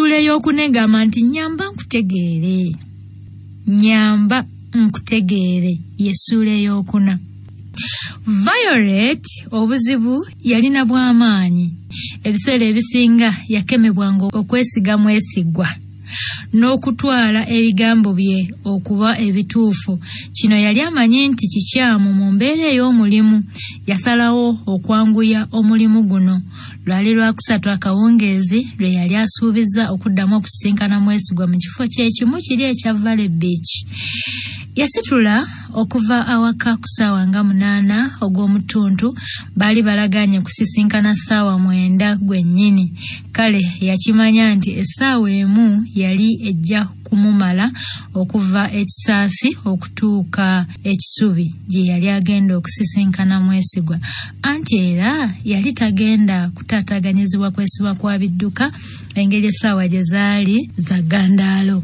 Essuula ey'okunegamba nti nyamba nkutegeere y'essuula ey'okuna. Violet obuzibu yalina bw'amaanyi. Ebiseera ebisinga yakemebwanga okwesiga mwesigwa n'okutwala ebigambo bye okuba ebituufu. Kino yali amanyi nti kikyamu mu mbeera ey'omulimu. Yasalawo okwanguya omulimu guno. Lwali lwakusatu akawungeezi lwe yali asuubiza okuddamu okusisinkana mwesigwa mu kifo kyekimu kiri ekya Valley Beach. Yasitula okuva awaka ku ssaawa nga 8 ogw'omutuntu. Baali balaganye kusisinkana ssaawa 9 gwennyini. Kale yakimanya nti essaawa emu yali ejja kumumala okuva ekisaasi okutuuka ekisubi gye yali agenda okusisinkana mwesigwa. Anti era yali tagenda kutaataganyizibwa kwesibwa kwa bidduka engeri essaawa gye zaali za ggandaalo.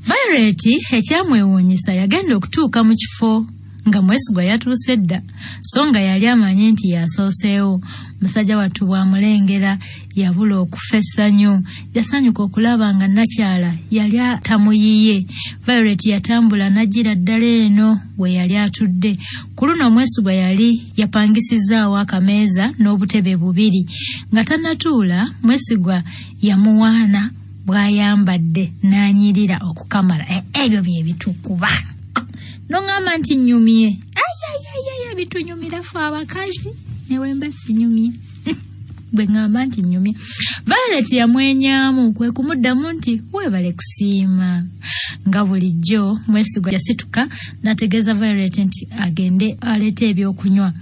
Violet ekyamwewuunyisa yagenda okutuuka mu kifo nga mwesigwa yatuuse dda, so nga yali amanyi nti yasooseewo. Musajja wattu bw'amulengera yabula okufa essanyu. Yasanyuka okulaba nga nakyala yali atamuyiye. Violet yatambula n'ajjira ddala eno we yali atudde. Ku luno mwesigwa yali yapangisizaawo akameeza n'obutebe bubiri. Nga tannatuula, mwesigwa yamuwaana bw'ayambadde n'anyirira okukamala. Ebyo bye bitukuba. Nongamba nti nnyumye. Ayayayaya bitunyumira ffe abakazi. Newe mba sinyumye. Bwe ngamba nti nnyumye. Violet yamwenyaamu kwe kumuddamu nti weebale kusiima. Nga bulijjo mwesigwa yasituka n'ategeeza Violet nti agende aleete ebyokunywa.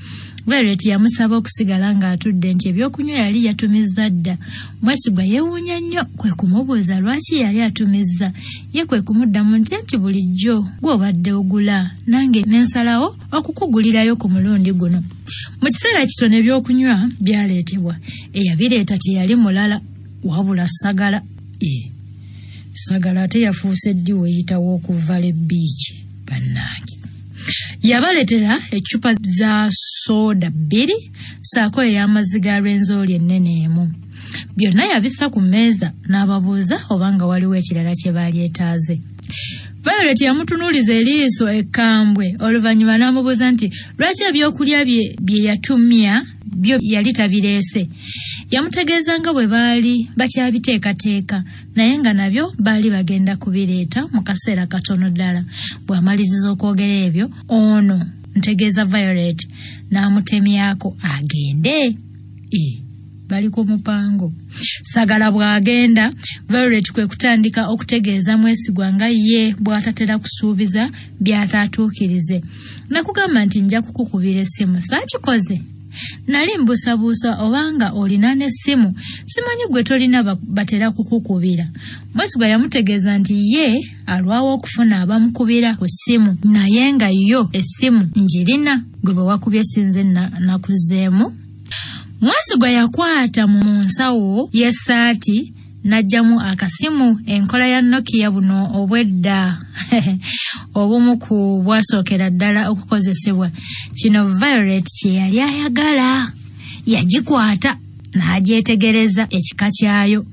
Violet yamusaba okusigala ng'atudde nti ebyokunywa yali yatumizza dda. Mwesigwa yeewuunya nnyo kwe kumubuuza lwaki yali atumizza. Ye kwe kumuddamu nti bulijjo gw'obadde ogula, nange n'ensalawo okukugulirayo ku mulundi guno. Mu kiseera kitono ebyokunywa byaleetebwa. Eyabireeta teyali mulala wabula Sagala. Sagala ate yafuuse ddi weyitawo ku Valley Beach bannange. Yabaleetera eccupa za soda 2 saako ey'amazzi ga Rwenzori ennene emu. Byonna yabissa ku mmeeza n'ababuuza obanga waliwo ekirala kye balyetaaze. Violet yamutunuuliza eriiso ekkambwe oluvannyuma n'amubuuza nti lwaki ebyokulya bye yatumya byo yali tabireese. Yamutegeeza nga bwe baali bakyabiteekateeka naye nga nabyo baali bagenda kubireeta mu kaseera katono ddala. Bw'amaliriza okwogera ebyo, ono ntegeeza Violet n'amutemyako agende. Bali ku mupango. Sagala bw'agenda, Violet kwe kutandika okutegeeza mwesigwa nga ye bw'atatera kusuubiza by'ataatuukirize. Nakugamba nti nja kukukubira essimu, saakikoze. Nali mbusabuusa obanga olina n'essimu, simanyi gwe tolina batera kukukubira. Mwesigwa yamutegeeza nti ye alwawo okufuna abamukubira ku ssimu, naye nga yo essimu njirina. Gwe bwe wakubye sinze nakuzeemu. Mwesigwa yakwata mu nsawo y'essaati n'aggyamu akasimu enkola ya Nokia buno obwedda obumu ku bwasookera ddala okukozesebwa. Kino Violet kye yali ayagala. Yagikwata n'agyetegereza ekika kyayo.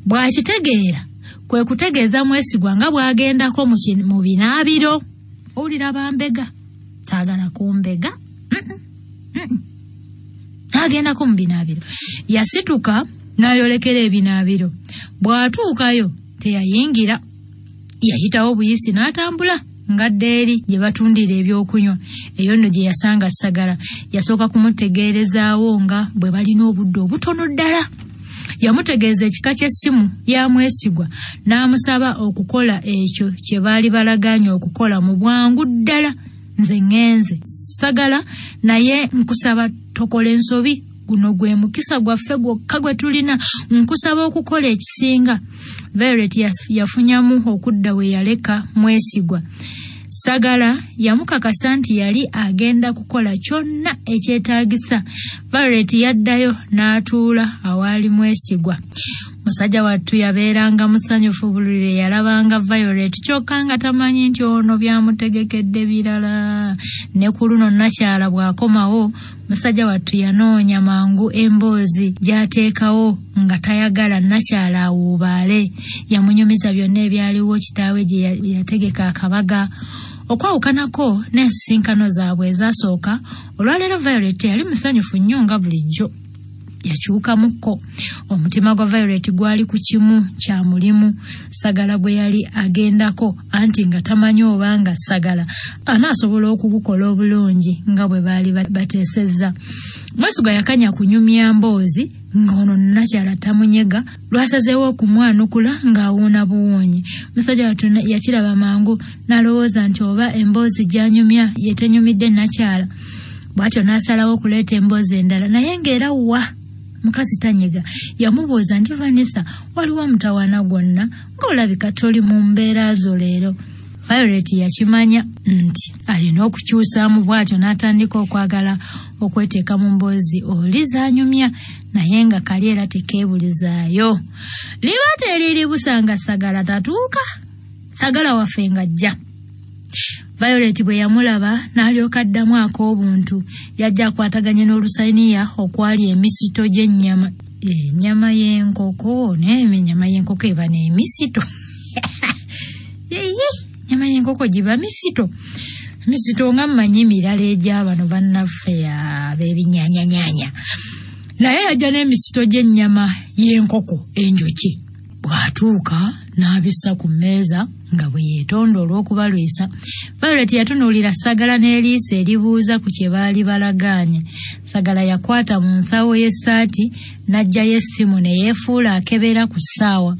Bw'akitegeera kwe kutegeeza mwesigwa nga bw'agendako mu binaabiro. Owulira bambega taagala kumbega. Agendako mu binaabiro. Yasituka n'ayolekera ebinaabiro. Bw'atuukayo teyayingira. Yayitawo buyisi n'atambula ngadde eri gye batundira ebyokunywa. Eyo nno gye yasanga Sagala. Yasooka kumutegeerezaawo nga bwe balina obudde obutono ddala. Yamutegeeza ekika ky'essimu ya mwesigwa n'amusaba okukola ekyo kye baali balaganye okukola mu bwangu ddala. Nze ngenze Sagala naye nkusaba tokola ensobi. Guno gwe mukisa gwaffe gwokka gwe tulina. Nkusaba okukola ekisinga. Violet yafunyamu okudda we yaleka mwesigwa. Sagala yamukakasa nti yali agenda kukola kyonna ekyetaagisa. Violet yaddayo n'atuula awaali mwesigwa. Musajja wattu yabeeranga musanyufu buli lwe yalabanga Violet kyokka nga tamanyi nti ono byamutegekedde birala. Ne ku luno Nakyala bw'akomawo musajja wattu yanoonya mangu emboozi gy'ateekawo nga tayagala Nakyala awuubaale. Yamunyumiza byonna ebyaliwo kitaawe gye yategeka akabaga. Okwawukanako n'ensisinkano zaabwe ezasooka, olwaleero Violet yali musanyufu nnyo nga bulijjo. Yakyukamukko. Omutima gwa Violet gwali ku kimu kya mulimu. Sagala gwe yali agendako anti nga tamanyi oba nga Sagala anaasobola okugukola obulungi nga bwe baali bateesezza. Mwesigwa yakanya kunyumya mboozi ng'ono Nakyala tamunyega lwasazeewo okumwanukula ng'awuuna buwuunyi. Musajja wattu yakiraba mangu n'alowooza nti oba emboozi gy'anyumya yetenyumidde Nakyala. Bw'atyo n'asalawo okuleeta emboozi endala naye ng'era wa mukazi tanyega. Yamubuuza nti Vanessa, waliwo omutawaana gwonna ng'olabika toli mu mbeera zo leero. Violet yakimanya nti alina okukyusaamu, bw'atyo n'atandika okwagala okweteeka mu mboozi oli zaanyumya naye nga kali era tekeebulizaayo. Liba teriri busanga Sagala tatuuka, Sagala waffe ng'ajja. Violet bwe yamulaba n'alyoka addamu ak'obuntu. Yajja akwataganye n'olusaniya okwali emisito gy'ennyama. Ennyama y'enkoko n'ennyama y'enkoko eba n'emisito. Ennyama y'enkoko giba misito. Misito nga mmanyi mirala egy'abano bannaffe ab'ebinyaanyanya. Naye yajja n'emisito gy'ennyama y'enkoko enjoki. Bw'atuuka n'abissa ku mmeeza nga bwe yeetonda olw'okubalwisa. Violet yatunuulira Sagala n'eriisa eribuuza ku kye baali balagaanye. Sagala yakwata mu nsawo y'essaati n'aggyayo essimu ne yeefuula akebera ku ssaawa.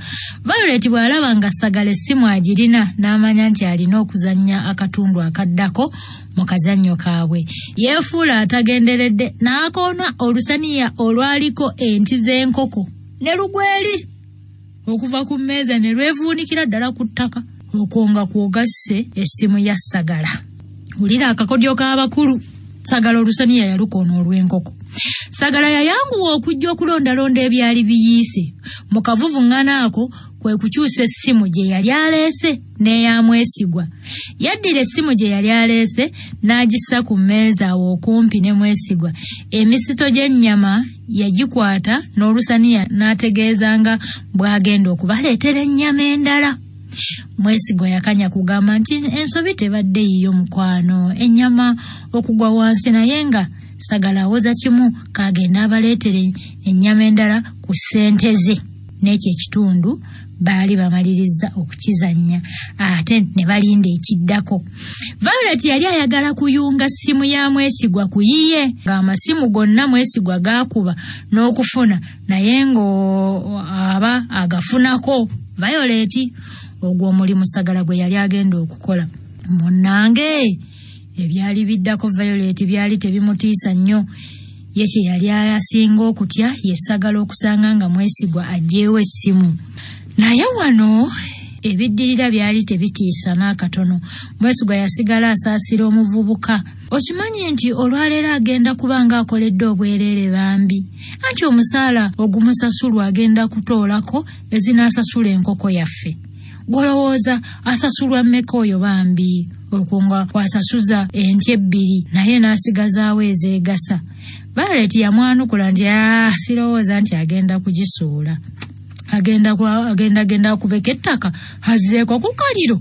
Violet bw'alaba nga Sagala essimu agirina n'amanya nti alina okuzannya akatundu akaddako mu kazannyo kaabwe. Yeefuula atagenderedde n'akoona olusaniya olwaliko enti z'enkoko ne lugweri okuva ku mmeeza ne lwevuunikira ddala ku ttaka. Okwo nga kwogasse essimu ya Sagala. Wulira akakodyo k'abakulu. Sagala olusaniya yalukoona olw'enkoko. Sagala yayanguwa okujja okulondalonda ebyali biyiise. Mu kavuvuŋŋana ako kwe kukyusa essimu gye yali aleese n'eya Mwesigwa. Yaddira essimu gye yali aleese n'agissa ku mmeeza awo okumpi ne Mwesigwa. Emisito gy'ennyama yagikwata n'olusaniya n'ategeezanga bw'agenda okubaleetera ennyama endala. Mwesigwa yakanya kugamba nti ensobi tebadde yiyo mukwano, ennyama okugwa wansi, naye nga Sagala awoza kimu kagenda abaleetere ennyama endala ku ssente ze. N'ekyo ekitundu baali bamaliriza okukizannya ate ne balinda ekiddako. Violet yali ayagala kuyunga ssimu ya Mwesigwa ku yiye ng'amasimu gonna Mwesigwa gaakuba n'okufuna naye ng'aba agafunako Violet. Ogwo omulimu Sagala gwe yali agenda okukola. Munnange ebyali biddako Violet byali tebimutiisa nnyo. Ye kye yali asinga okutya ye Sagala okusanga nga Mwesigwa aggyeewo essimu. Naye wano ebiddirira byali tebitiisa n'akatono. Mwesigwa yasigala asaasira omuvubuka. Okimanyi nti olwaleero agenda kubanga akoledde obwereere bambi, anti omusaala ogumusasulwa agenda kutoolako ezinaasasula enkoko yaffe. Gwolowooza asasulwa mmeka oyo bambi? Okwo nga kwasasuza enti 2 naye n'asigazaawo ezeegasa. Violet yamwanukula nti sirowooza nti agenda kugisuula. Agenda kubeka ettaka azzeeko ku kaliro.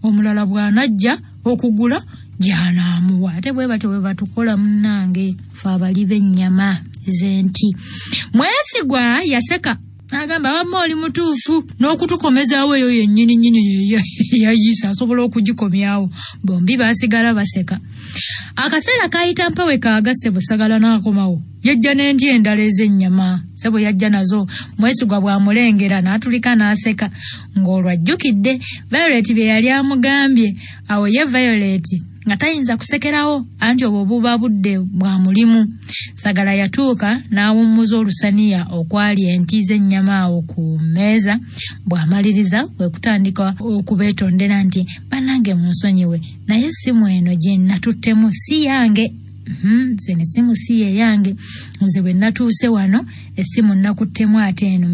Omulala bw'anajja okugula gy'anaamuwa. Ate bwe batukola munnange fe abali b'ennyama ez'enti. Mwesigwa yaseka agamba wamma oli mutuufu n'okutukomezaawo eyo yennyini yayiisa asobola okugikomyawo. Bombi baasigala baseka. Akaseera kayita mpawe kaagasse Busagala n'akomawo. Yajja n'endi endala ez'ennyama. Sebo yajja nazo. Mwesigwa bw'amulengera n'atulika n'aseka ng'olwo ajjukidde Violet bye yali amugambye. Awo ye Violet nga tayinza kusekerawo anti obwo buba budde bwa mulimu. Sagala yatuuka n'awummuza olusaniya okwali enti z'ennyama awo ku mmeeza. Bw'amaliriza kwe kutandika okubeetondera nti bannange munsonyiwe naye essimu eno gye natuttemu si yange. zene simu si ye yange nze bwe natuuse wano essimu nakuttemu ate eno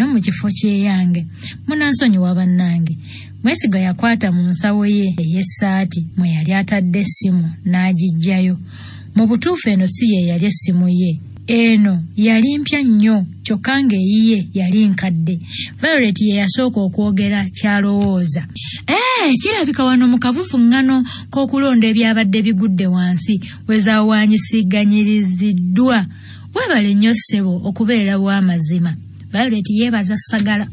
mu kifo kye yange munansonyiwa bannange. Mwesiga yakwata mu nsawo ye ey'essaati mwe yali atadde essimu n'agiggyayo. Mu butuufu eno si ye yali essimu ye, eno yali mpya nnyo kyokka ng'eyiye yali nkadde. Violet ye yasooka okwogera kyalowooza. Kirabika wano mu kavuvuŋŋano k'okulonda ebyabadde bigudde wansi wezaawanyisiiganyiriziddwa. Weebale nnyo ssebo okubeera bw'amazima. Violet yeebaza Sagala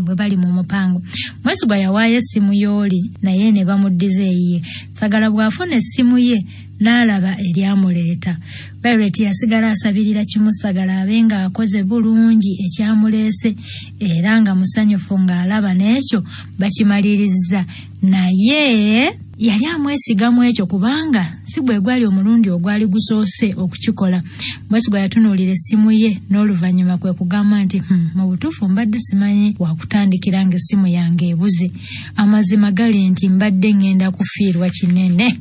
bwe bali mu mupango. Mwesigwa yawaayo essimu y'oli naye ne bamuddiza eyiye. Sagala bw'afuna essimu ye n'alaba eryamuleeta. Violet yasigala asabirira kimu Sagala abenga akoze bulungi ekyamuleese era nga musanyufu ng'alaba n'ekyo bakimaliriza. Naye yali amwesigamu ekyo kubanga si bwe gwali omulundi ogwali gusoose okukikola. Mwesigwa yatunuulira essimu ye n'oluvannyuma kwe kugamba nti mu butuufu mbadde simanyi wakutandikira ng'essimu yange ebuze. Amazima gali nti mbadde ngenda kufiirwa kinene.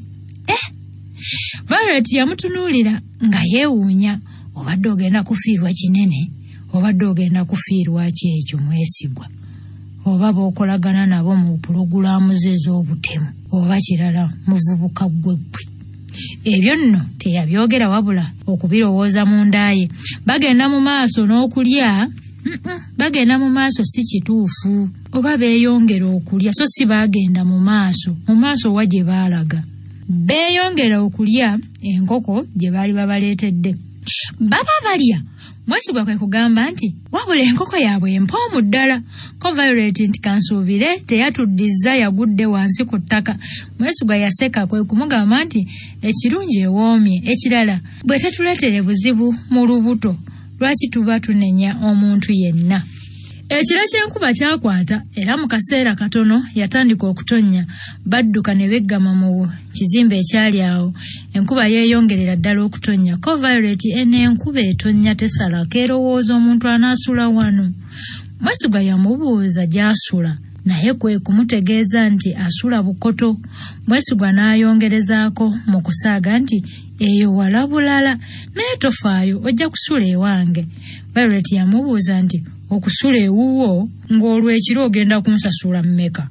Violet yamutunuulira nga yeewuunya, obadde ogenda kufiirwa kinene, obadde ogenda kufiirwa ki ekyo Mwesigwa? Oba b'okolagana nabo mu pulogulaamu ze ez'obutemu, oba kirala muvubuka gweggwe. Ebyo nno teyabyogera wabula okubirowooza mu nda ye. Bagenda mu maaso n'okulya, bagenda mu maaso si kituufu, oba beeyongera okulya so si baagenda mu maaso wa gye baalaga. Beeyongera okulya enkoko gye baali babaleetedde. Baba balya. Mwesigwa kwe kugamba nti wabula enkoko yaabwe empoomu ddala. Ko Violet nti kansuubire teyatuddiza yagudde wansi ku ttaka. Mwesigwa yaseka kwe kumugamba nti ekirungi ewoomye, ekirala bwe tetuleetere buzibu mu lubuto lwaki tuba tunenya omuntu yenna. Ekiro ky'enkuba kyakwata era mu kaseera katono yatandika okutonnya. Badduka ne beggama mu kizimbe ekyali awo. Enkuba yeeyongerera ddala okutonnya. Ko Violet enkuba etonnya tesala keerowooza omuntu anaasula wano. Mwesigwa yamubuuza gy'asula naye kwe kumutegeeza nti asula Bukoto. Mwesigwa n'ayongerezaako mu kusaaga nti eyo wala bulala naye tofaayo ojja kusula ewange. Violet yamubuuza nti okusula ewuwo ng'olwekiro ogenda kunsasula mmeka?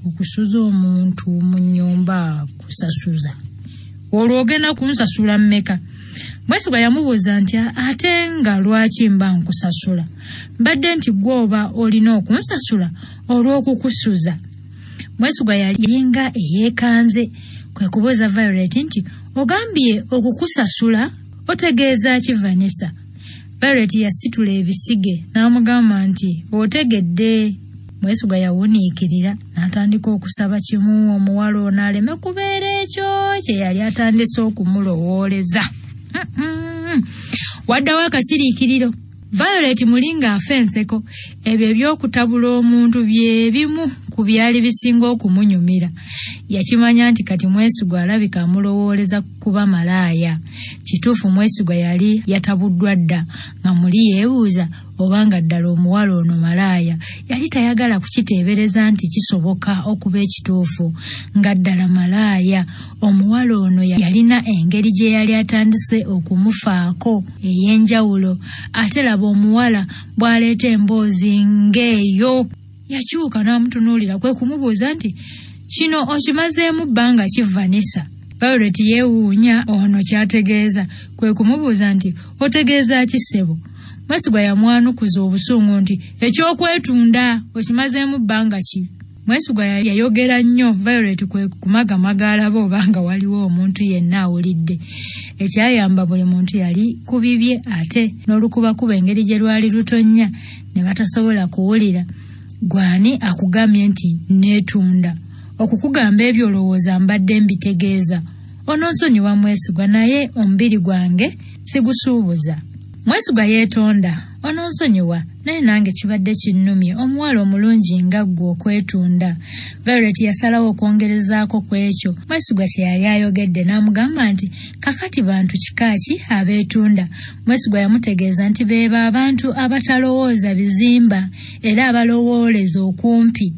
Okusuza omuntu mu nnyumba kusasuza, olwo ogenda kunsasula mmeka? Mwesigwa yamubuuza nti ate nga lwaki mba nkusasula? Mbadde nti gw'oba olina okunsasula olw'okukusuza. Mwesigwa yalinga eyeekanze kwe kubuuza Violet nti ogambye okukusasula otegeeza ki Vanessa? Violet yasitula ebisige n'amugamba nti otegedde. Mwesigwa yawuniikirira n'atandika okusaba kimu omuwala ono aleme kubeera ekyo kye yali atandise okumulowooleza. Waddawo akasiriikiriro. Violet mulinga afa enseko. Ebyo eby'okutabula omuntu bye bimu ku byali bisinga okumunyumira. Yakimanya nti kati Mwesigwa alabika amulowooleza kuba malaaya. Kituufu Mwesigwa yali yatabuddwa dda nga muli yeebuuza obanga ddala omuwala ono malaaya. Yali tayagala kukiteebereza nti kisoboka okuba ekituufu nga ddala malaaya. Omuwala ono yalina engeri gye yali atandise okumufaako ey'enjawulo. Ate laba omuwala bw'aleeta emboozi ng'eyo. Yakyuka n'amutunuulira kwe kumubuuza nti kino okimazeemu bbanga ki Vanessa? Violet yeewuunya ono kyategeeza kwe kumubuuza nti otegeeza ki ssebo? Mwesigwa yamwanukuza obusungu nti ekyokwetunda okimazeemu bbanga ki? Mwesigwa yayogera nnyo. Violet kwe kumagamaga alaba obanga waliwo omuntu yenna awulidde. Ekyayamba buli muntu yali kubibye ate n'olukubakuba engeri gye lwali lutonnya ne batasobola kuwulira. Gwani akugambye nti neetunda? Okukugamba ebyo olowooza mbadde mbitegeeza. Ononsonyiwa Mwesigwa naye omubiri gwange sigusuubuza. Mwesigwa yeetonda. Ononsonyiwa naye nange kibadde kinnumye omuwala omulungi nga ggwe okwetunda. Violet yasalawo okwongerezaako ku ekyo Mwesigwa kye yali ayogedde n'amugamba nti kakati bantu kika ki abeetunda? Mwesigwa yamutegeeza nti beeba abantu abatalowooza bizimba era abalowooleza okumpi.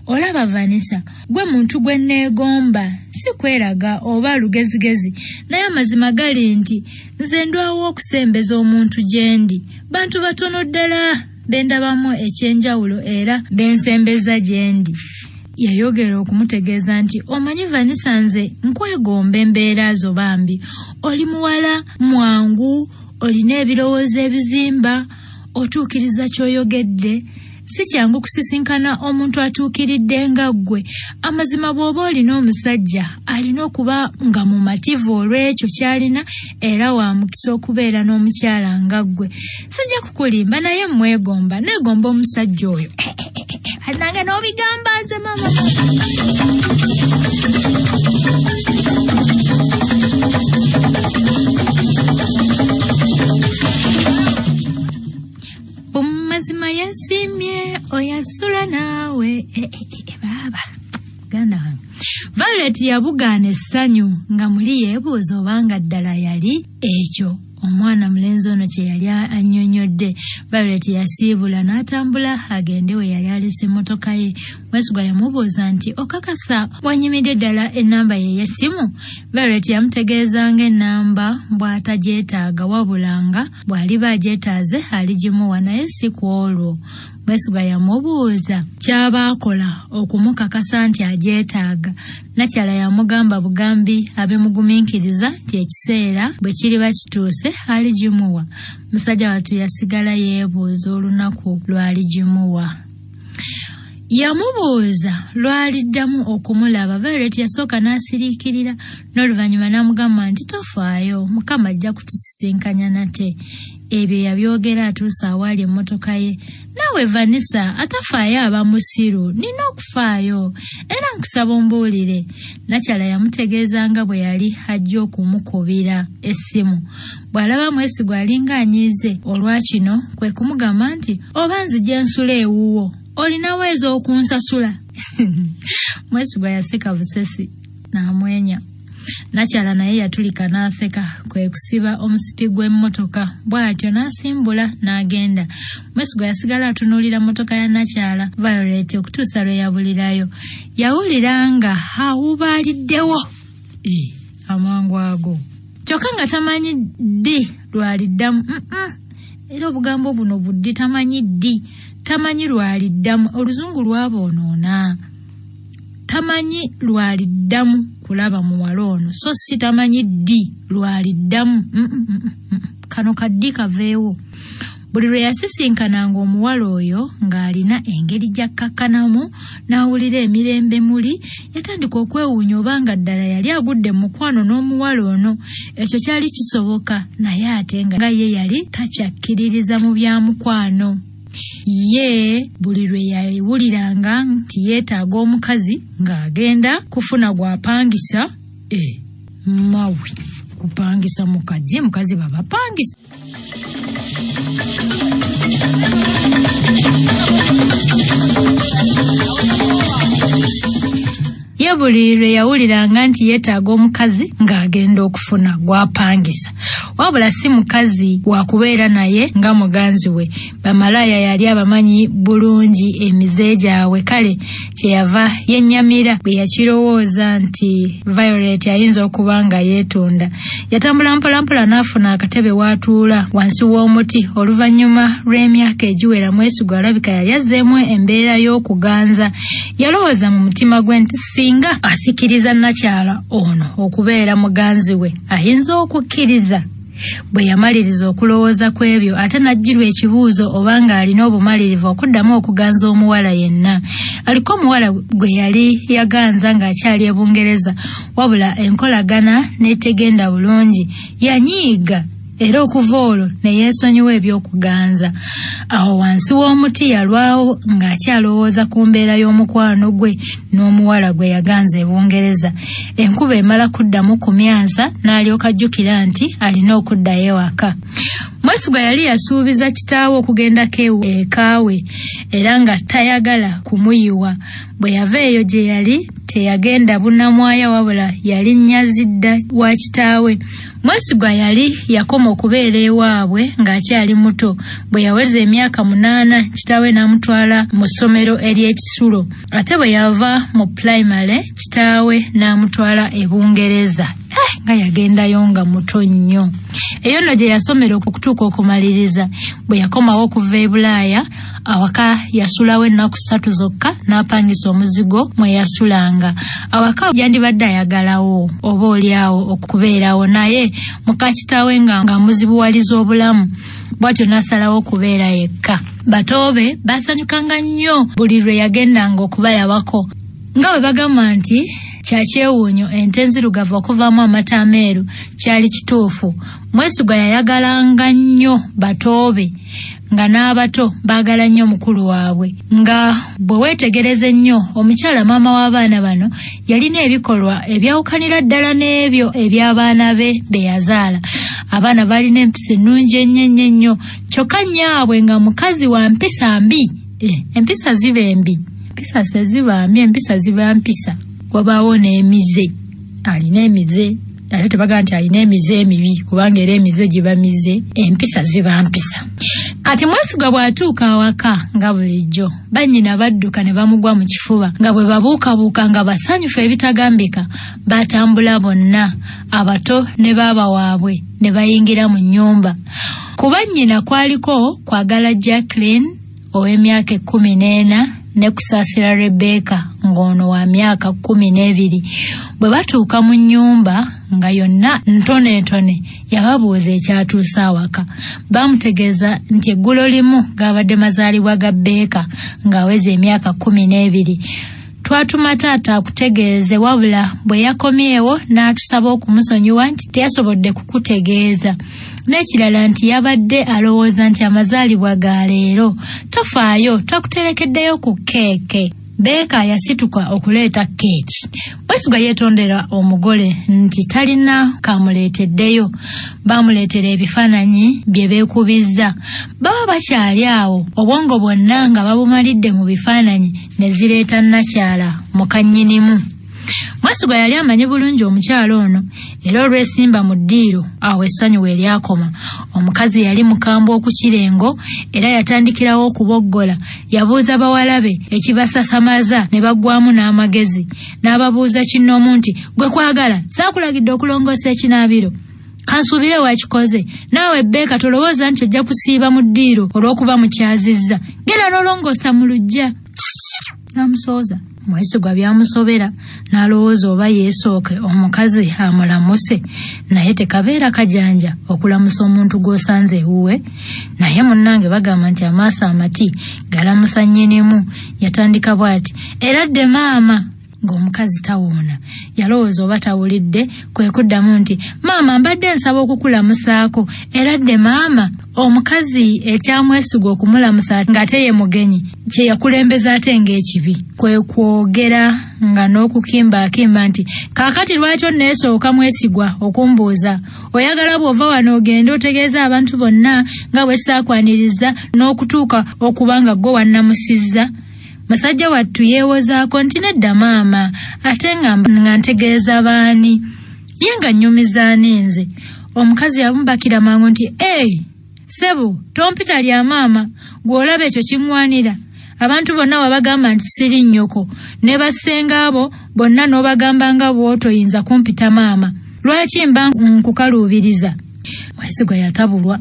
Olaba Vanessa, gwe muntu gwe neegomba, si si kweraga oba lugezigezi naye amazima gali nti nze ndwawo okusembeza omuntu gyendi bantu batono ddala bendabamu ekyenjawulo era bensembeza gyendi. Yayogera okumutegeeza nti omanyi Vanessa nze nkwegomba embeera zo bambi oli muwala mwangu olina ebirowoozo ebizimba otuukiriza ky'oyogedde si kyangu kusisinkana omuntu atuukiridde nga ggwe amazima bw'oba olina omusajja alina okuba nga mumativu olw'ekyo ky'alina era wa mukisa okubeera n'omukyala nga ggwe sijja kukulimba naye mwegomba neegomba omusajja oyo nange n'obigamba nze mama. Mazima yasimye oyasula naawe baba ganda Violet yabugaana essanyu nga muli yeebuuza obanga ddala yali ekyo omwana mulenzi ono kye yali annyonnyodde. Violet yasiibula n'atambula agende we yali alese emmotoka ye. Mwesigwa yamubuuza nti okakasa wanyimidde ddala ennamba ye y'essimu? Violet yamutegeeza ng'ennamba bw'atagyetaaga wabulanga bw'aliba agyetaaze aligimuwa naye si ku olwo. Mwesigwa yamubuuza ky'aba akola okumukakasa nti agyetaaga. Nakyala yamugamba bugambi abemugumiikiriza nti ekiseera bwe kiriba kituuse aligimuwa. Musajja wattu yasigala yeebuuza olunaku lwaligimuwa. Yamubuuza lwaliddamu okumulaba. Violet yasooka n'asiriikirira n'oluvannyuma n'amugamba nti tofaayo Mukama ajja kutusisinkanya nate. Ebyo yabyogera atuusa awaali emmotoka ye. Naawe Vanessa atafaayo aba musiru nina okufaayo era nkusaba ombuulire. Nakyala yamutegeeza nga bwe yali ajja okumukubira essimu. Bw'alaba Mwesigwa alinga anyiize olwa kino kwe kumugamba nti oba nzija nsula ewuwo olina weeza okunsasula. Mwesigwa yaseka busesi n'amwenya. Nakyala naye yatulika n'aseka kwe kusiba omusipi gw'emmotoka bw'atyo n'asimbula n'agenda. Mwesigwa yasigala atunuulira mmotoka ya Nakyala Violet okutuusa lwe yabulirayo. Yawulira nga awubaliddewo amangu ago kyokka nga tamanyi ddi lwaliddamu. Era obugambo buno buddi tamanyi ddi, tamanyi lwaliddamu. Oluzungu lwaboonoona. Tamanyi lwaliddamu kulaba muwala ono so si tamanyi ddi lwaliddamu. Kano kaddi kaveewo. Buli lwe yasisinkananga omuwala oyo ng'alina engeri gy'akkakkanamu n'awulira emirembe muli yatandika okwewuunya obanga ddala yali agudde mu mukwano n'omuwala ono. Ekyo kyali kisoboka naye ate nga ye yali takyakkiririza mu bya mukwano. Ye buli lwe yawuliranga nti yeetaaga omukazi ng'agenda kufuna gw'apangisa. Mawe kupangisa mukazi babapangisa. Ye buli lwe yawuliranga nti yeetaaga omukazi ng'agenda okufuna gw'apangisa. Wabula si mukazi wa kubeera naye nga muganzi we. Bamalaaya yali abamanyi bulungi emize gyabwe kale kyeyava yennyamira bwe yakirowooza nti Violet ayinza okuba nga yeetunda. Yatambula mpolampola n'afuna akatebe w'atuula wansi w'omuti. Oluvannyuma lw'emyaka egiwera Mwesigwa alabika yali azzeemu embeera y'okuganza. Yalowooza mu mutima gwe nti singa asikiriza Nakyala ono okubeera muganzi we ayinza okukkiriza. Bwe yamaliriza okulowooza ku ebyo ate n'ajjirwa ekibuuzo obanga alina obumalirivu okuddamu okuganza omuwala yenna. Aliko omuwala gwe yali yaganza ng'akyali e Bungereza wabula enkolagana n'etegenda bulungi. Yanyiiga era okuva olwo ne yeesonyiwa eby'okuganza. Awo wansi w'omuti yalwawo ng'akyalowooza ku mbeera y'omukwano gwe n'omuwala gwe yaganza e Bungereza. Enkuba emala kuddamu kumyansa n'alyoka ajjukira nti alina okuddayo ewaka. Mwesigwa yali yasuubiza kitaawe okugendako ekaawe era nga tayagala kumuyiwa. Bwe yava eyo gye yali teyagenda bunnamwaya wabula yali nnyazidda wa kitaawe. Mwesigwa yali yakoma okubeera ewaabwe ng'akyali muto. Bwe yaweza emyaka 8 kitaawe n'amutwala mu ssomero ery'ekisulo. Ate bwe yava mu primary kitaawe n'amutwala e Bungereza. Nga yagendayo nga muto nnyo. Eyo nno gye yasomera okutuuka okumaliriza. Bwe yakomawo okuva e Bulaaya awaka yasulawo ennaku 3 zokka n'apangisa omuzigo mwe yasulanga. Awaka yandibadde ayagalawo oba oliawo okubeerawo naye muka kitaawe nga muzibuwaliza obulamu. Bwatyo n'asalawo okubeera yekka. Batoobe basanyukanga nnyo buli lwe yagendanga okubalabako. Nga bwe bagamba nti kyakyewuunyo ente enzirugavu okuvaamu amata ameeru kyali kituufu. Mwesigwa yayagalanga nnyo Batoobe nga n'abato baagala nnyo mukulu waabwe. Nga bwe weetegereze nnyo omukyala maama w'abaana bano yalina ebikolwa ebyawukanira ddala n'ebyo eby'abaana be yazaala. Abaana balina empisa ennungi ennyo kyokka nnyabwe nga mukazi wa mpisa mbi. Empisa ziba embi, empisa seziba mbi, empisa ziba mpisa. Wabaawo n'emize. Alina emize. Ate tebaga nti alina emize emibi kubanga era emize giba mize, empisa ziba mpisa. Kati Mwesigwa bw'atuuka awaka nga bulijjo bannyina badduka ne bamugwa mu kifuba nga bwe babuukabuuka nga basanyufu ebitagambika. Batambula bonna abato ne baaba waabwe ne bayingira mu nnyumba. Ku bannyina kwaliko kwagala Jacqueline ow'emyaka 14 ne kusaasira Rebecca ng'ono wa myaka 12. Bwe batuuka mu nnyumba nga yonna ntonentone yababuuza ekyatuusa awaka. Bamutegeeza nti eggulo limu gaabadde mazaalibwa ga Rebecca ng'aweza emyaka 12. Twatuma taata akutegeeze wabula bwe yakomyewo n'atusaba okumusonyiwa nti teyasobodde kukutegeeza. N'ekirala nti yabadde alowooza nti amazaalibwa ga leero tofaayo takuterekeddeyo ku keeke. Rebecca yasituka okuleeta keeki. Mwesigwa yeetondera omugole nti talina kamuleeteddeyo. Bamuleetera ebifaananyi bye beekubizza. Baba bakyali awo obwongo bwonna nga babumalidde mu bifaananyi ne zireeta nnakyala mukannyinimu. Mwesigwa yali amanyi bulungi omukyala ono era olw'esimba mu ddiiro awo essanyu we lyakoma. Omukazi yali mukambwe okukirengo era yatandikirawo okuboggola. Yabuuza bawala be ekibasasamaza ne baggwamu n'amagezi. N'ababuuza kinoomu nti gwe kwagala saakulagidde okulongoosa ekinaabiro? Kansuubire wakikoze. Naawe Rebecca tolowooza nti ojja kusiiba mu ddiiro olw'okuba mukyazizza. Genda n'olongoosa mu luggya. Namusooza. Mwesigwa byamusobera n'alowooza oba yeesooke omukazi amulamuse naye tekabeera kajanja okulamusa omuntu gw'osanze ewuwe. Naye munnange bagamba nti amaaso amati galamusa nnyinimu. Yatandika bw'ati, eradde maama, ng'omukazi tawuuna. Yalowooza oba tawulidde kwe kuddamu nti maama mbadde nsaba okukulamusaako. Eradde maama. Omukazi ekyamwesigwa okumulamusa ng'ate ye mugenyi kye yakulembeza ate ng'ekibi kwe kwogera nga n'okukimbaakimba nti kaakati lwaki onneesooka Mwesigwa okumbuuza? Oyagala bw'ova wano ogende otegeeza abantu bonna nga bwe saakwaniriza n'okutuuka okuba nga gwe wannamusizza? Musajja wattu yeewozaako nti nedda maama, ate nga ntegeeza baani? Ye nga nnyumiza nze. Omukazi yamubakira mangu nti Sebo, tompita lya maama, gw'olaba ekyo kiŋŋwanira. Abantu bonna wabagamba nti siri nnyoko, ne bassenga abo bonna n'obagamba nga bw'otoyinza kumpita maama. Lwaki mba nkukaluubiriza? Mwesigwa yatabulwa.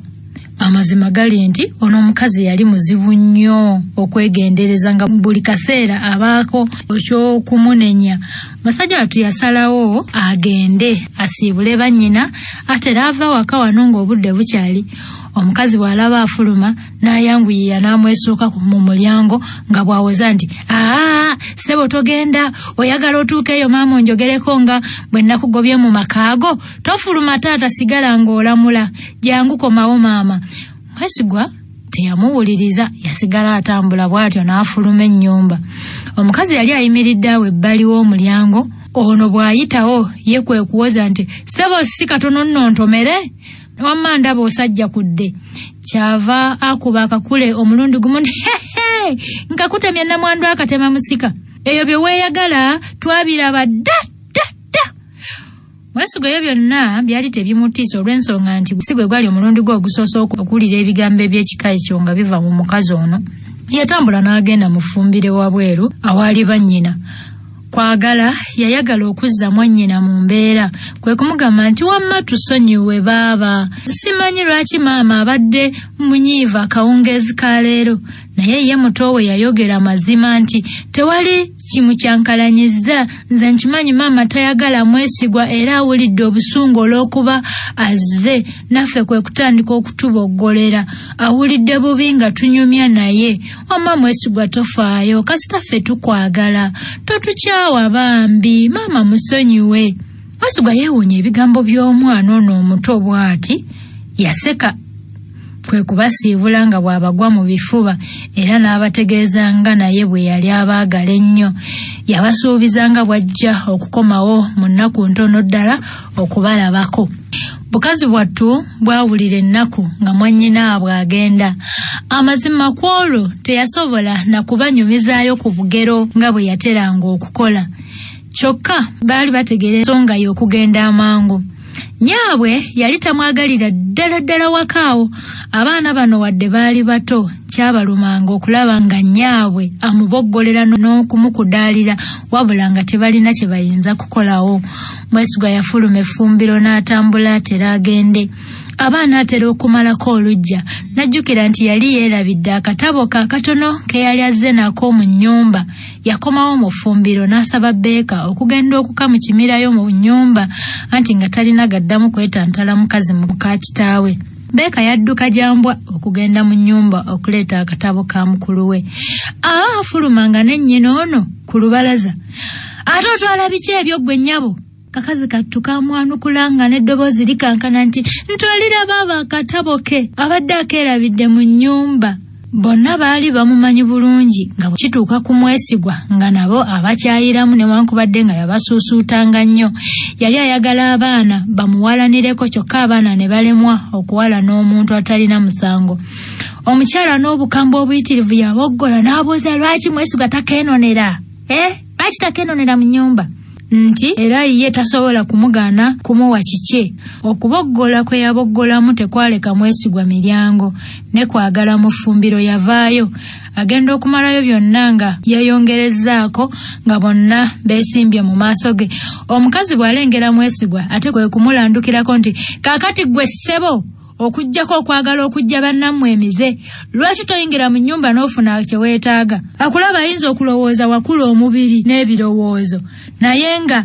Amazima gali nti ono omukazi yali muzibu nnyo okwegendereza nga buli kaseera abaako ekyokumunenya. Musajja wattu yasalawo agende asiibule bannyina ate n'ava waka wano ng'obudde bukyali. Omukazi bw'alaba afuluma n'ayanguyira n'amwesooka mu mulyango nga bw'awoza nti Sebo togenda, oyagala otuukeeyo maama onjogereko nga bwe nakugobye mu makaago? Tofuluma taata, sigala ng'olamula, jangu komawo maama. Mwesigwa teyamuwuliriza, yasigala atambula bw'atyo n'afuluma ennyumba. Omukazi yali ayimiridde awo ebbali w'omulyango. Ono bw'ayitawo ye kwe kuwoza nti Sebo si katono nno ntomere? Wamma ndaba osajja kudde. Kyava akuba akakule omulundi gumu nti nkakutemya namwandu akatema musika. eyo bye weeyagala twabiraba dda. Mwesigwa ebyo byonna byali tebimutiisa olw'ensonga nti si gwe gwali omulundi gwe ogusoose okuwulira ebigambo eby'ekika ekyo nga biva mu mukazi ono. Yatambula n'agenda mu ffumbire wabweru awaali bannyina. Kwagala yayagala okuzza mwannyina mu mbeera, kwe kumugamba nti wamma tusonyiwe baaba. Simanyi lwaki maama abadde munyiiva akawungeezi ka leero, naye ye muto we yayogera mazima nti tewali kimukyankalanyizza. Nze nkimanyi maama tayagala mwesigwa era awulidde obusungu olw'okuba azze, naffe kwe kutandika okutuboggolera. Awulidde bubi nga tunyumya naye. Wamma mwesigwa tofaayo, kasita ffe tukwagala, totukyawa bambi, maama musonyiwe. Mwesigwa yeewuunya ebigambo by'omwana ono omuto bw'ati. Yaseka kwe kubasiibula nga bw'abagwa mu bifuba era n'abategeeza nga naye bwe yali abaagala ennyo. Yabasuubiza nga bw'ajja okukomawo mu nnaku ntono ddala okubalabako. Bukazi bwattu bwawulira ennaku nga mwannyinaabwe agenda. Amazima ku olwo teyasobola na kubanyumizaayo ku bugero nga bwe yateranga okukola. Kyokka baali bategeera ensonga y'okugenda amangu. Nyaabwe yali tamwagalira ddala wakaawo. Abaana bano wadde baali bato, kyabalumanga okulaba nga nyaabwe amuboggolera n'okumukudaalira wabula nga tebalina kye bayinza kukolawo. Mwesigwa yafuluma effumbiro n'atambula atera agende. Abaana atera okumalako olujja. Najjukira nti yali yeerabidde akatabo kakatono ke yali azze nako mu nnyumba. Yakomawo mu ffumbiro n'asaba Beeka okugenda okukamukimirayo mu nnyumba, anti nga talina gaddamu kwetantala mukazi muka kitaawe. Beeka yadduka jambwa okugenda mu nnyumba okuleeta akatabo ka mukulu we. Afulumanga ne nnyina ono ku lubalaza. Ate otwala biki ebyo ggwe nnyabo? Kakazi kattu kamwanukula nga n'eddoboozi likankana nti ntwalira baaba akatabo ke abadde akeerabidde mu nnyumba. Bonna baali bamumanyi bulungi nga bwe kituuka ku mwesigwa nga nabo abakyayiramu newankubadde nga yabasuusuutanga nnyo. Yali ayagala abaana bamuwalanireko, kyokka abaana ne balemwa okuwala n'omuntu atalina musango. Omukyala n'obukambwe obuyitirivu yaboggola n'abuuza lwaki mwesigwa takeenonera. Lwaki takeenonera mu nnyumba? Nti era ye tasobola kumugaana kumuwa kike. Okuboggola kwe yaboggolamu tekwaleka mwesigwa miryango, ne kwagala mu ffumbiro yavaayo. Agenda okumalayo byonna nga yeyongerezaako nga bonna beesimbye mu maaso ge. Omukazi bw'alengera mwesigwa ate kwe kumulandukirako nti kaakati ggwe ssebo, okujjako okwagala okujja bannammwe emize, lwaki toyingira mu nnyumba n'ofuna kye weetaaga? Akulaba ayinza okulowooza wakula omubiri n'ebirowoozo, naye nga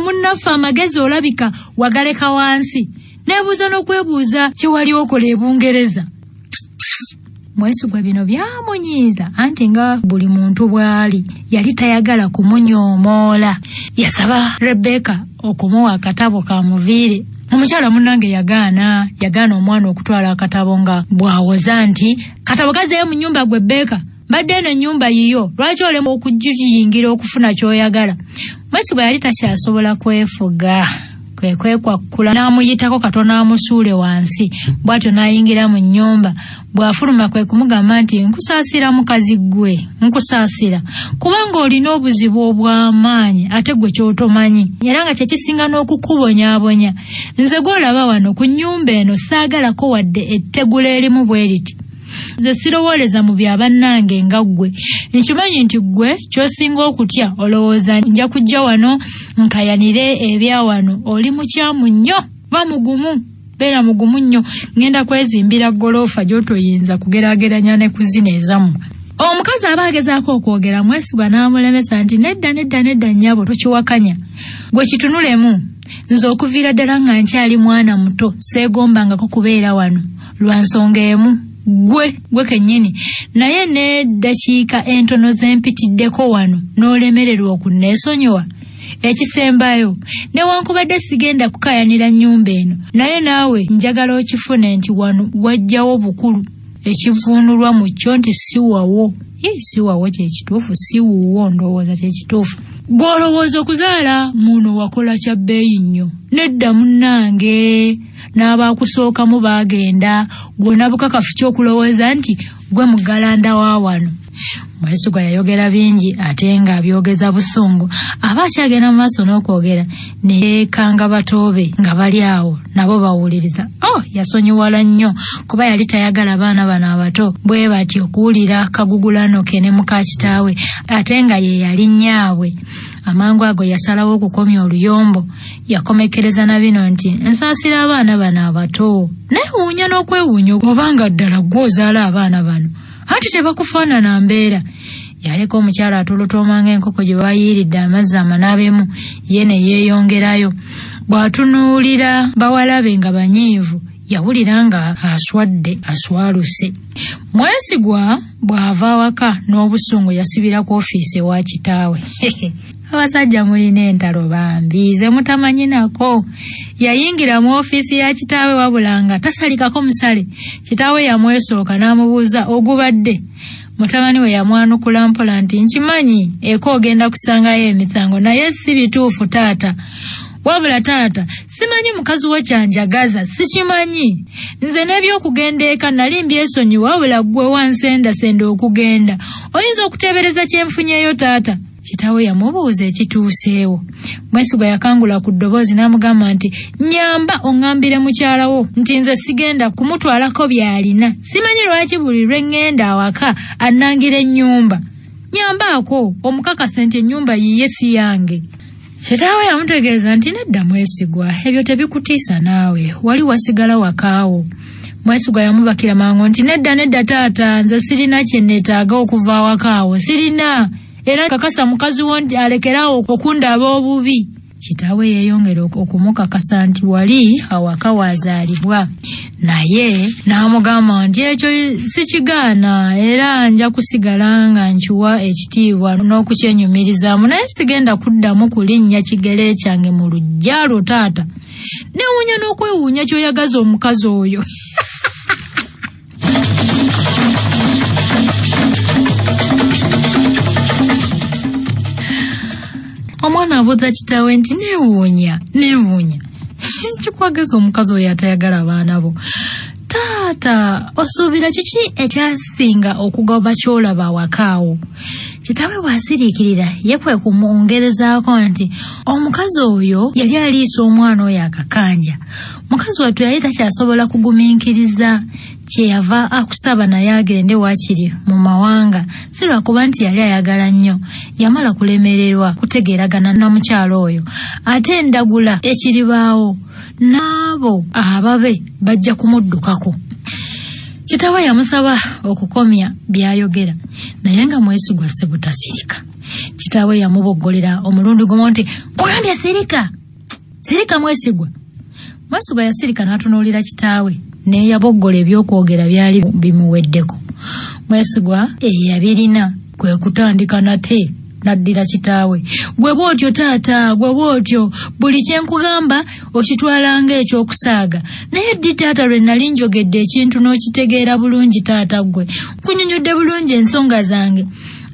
munnaffe amagezi olabika wagaleka wansi. Neebuuza n'okwebuuza kye wali okola e Bungereza. Mwesigwa bino byamunyiiza, anti nga buli muntu bw'ali yali tayagala kumunyoomoola. Yasaba Rebecca okumuwa akatabo kamuviire. Omukyala munnange yagaana omwana okutwala akatabo nga bw'awoza nti katabo kazeeyo mu nnyumba gwe Rebecca, badde eno ennyumba yiyo, lwaki olema okujjiyingira okufuna ky'oyagala? Mwesigwa yali takyasobola kwefuga. Kwekwakkula n'amuyitako katono amusuule wansi, bw'atyo n'ayingira mu nnyumba. Bw'afuluma kwe kumugamba nti nkusaasira mukazi ggwe, nkusaasira kubanga olina obuzibu obw'amaanyi ate ggwe ky'otomanyi, era nga kyekisinga n'okukubonyaabonya. Nze gw'olaba wano ku nnyumba eno saagalako wadde ettegula erimu bwe riti. Nze sirowooleza mu bya bannange nga ggwe. Nkimanyi nti ggwe ky'osinga okutya olowooza nja kujja wano nkayanire ebya wano. Oli mukyamu nnyo, ba mugumu, beera mugumu nnyo. Ngenda kwezimbira goloofa gy'otoyinza kugeraageranya ne kuzina ezamu. Omukazi aba agezaako okwogera, Mwesigwa n'amulemesa nti nedda nnyabo, tokiwakanya. Gwe kitunulemu. Nze okuviira ddala nga nkyali mwana muto seegombangako kubeera wano lwa nsonga emu. Gwe kennyini, naye n'eddakiika entono zempitiddeko wano n'olemererwa okunneesonyiwa. Ekisembayo, newankubadde sigenda kukayanira nnyumba eno, naye naawe njagala okifune nti wano wajjawo bukulu. Ekivuunulwa mu kyo nti siwawo. Siwawo kyekituufu, siwuwo ndowooza kyekituufu. Gw'olowooza okuzaala muno wakola kya bbeeyi nnyo. Nedda munnange, n'abaakusookamu baagenda, gw'ona bukakafu ky'okulowooza nti gwe mugalanda wa wano. Mwesigwa yayogera bingi ate nga abyogeza busungu. Aba akyagenda mu maaso n'okwogera ne yeekanga batoobe nga bali awo nabo bawuliriza. Yasonyiwala nnyo kuba yali tayagala baana bano abato bwe batyo okuwulira kagugulano ke ne muka kitaawe ate nga ye yali nnyabwe. Amangu ago yasalawo okukomya oluyombo. Yakomekereza na bino nti nsaasira abaana bano abato. Neewuunya n'okwewuunya obanga ddala gw'ozaala abaana bano anti tebakufaanana mbeera. Yaleka omukyala atolotoomanga enkoko gye bayiiridde amazzi amanaabemu ye ne yeeyongerayo. Bw'atunuulira bawalabe nga banyiivu yawulira nga aswaluse. Mwesigwa bw'ava awaka n'obusungu yasibira ku ofiisi ewa kitaawe. Abasajja mulina entalo bambi ze mutamanyi nako. Yayingira mu ofiisi ya kitaawe wabula nga tasalikako musale. Kitaawe yamwesooka n'amubuuza ogubadde. Mutabani we yamwanukula mpola nti nkimanyi eko ogenda kusangayo emisango naye si bituufu taata. Wabula taata, simanyi mukazi wo kyanjagaza, sikimanyi. Nze n'ebyokugenda eka nali mbyesonyiwa wabula ggwe wansendasenda okugenda. Oyinza okuteebereza kyenfunyeyo taata. Kitaawe yamubuuza ekituuseewo. Mwesigwa yakangula ku ddoboozi n'amugamba nti nyamba oŋŋambire mukyalawo nti nze sigenda kumutwalako by'alina. Simanyi lwaki buli lwe ŋŋenda awaka annangira ennyumba. Nyambaako omukakase nti ennyumba yiye si yange. Kitaawe yamutegeeza nti nedda Mwesigwa, ebyo tebikutiisa naawe, wali wasigala wakaawo. Mwesigwa yamubakira mangu nti nedda taata, nze sirina kye neetaaga okuva awakaawo, sirina. Era kakasa mukazi wo nti alekeraawo okundaba obubi. Kitaawe yeeyongera okumukakasa nti wali awaka wazaalibwa. Naye n'amugamba nti ekyo sikigaana era nja kusigala nga nkiwa ekitiibwa n'okukyenyumirizaamu naye sigenda kuddamu kulinnya kigere kyange mu lujjalo taata. Neewuunya n'okwewuunya ky'oyagaza omukazi oyo. Omwana abuuza kitaawe nti neewuunya. Kikwageza omukazi oyo atayagala baana bo. Taata, osuubira kiki ekyasinga okugoba ky'olaba awakaawo? Kitaawe bw'asiriikirira ye kwe kumwongerezaako nti omukazi oyo yali aliisa omwana oyo akakanja. Mukazi wattu yali takyasobola kugumiikiriza. Kyeyava akusaba naye agende waakiri mu mawanga, si lwakuba nti yali ayagala nnyo. Yamala kulemererwa kutegeeragana na mukyalo oyo. Ate endagula ekiribaawo n'abo ababe bajja kumuddukako. Kitaawe yamusaba okukomya by'ayogera naye nga Mwesigwa sebutasirika. Kitaawe yamuboggolera omulundi gumu nti kugambye sirika Mwesigwa. Mwesigwa yasirika n'atunuulira kitaawe naye yaboggola ebyokwogera byali bimuweddeko. Mwesigwa yabirina kwe kutandika nate naddira kitaawe. Gwe bw'otyo taata, gwe bw'otyo, buli kye nkugamba okitwalanga ekyokusaaga. Naye ddi taata lwe nali njogedde ekintu n'okitegeera bulungi taata gwe. Nkunyonyodde bulungi ensonga zange.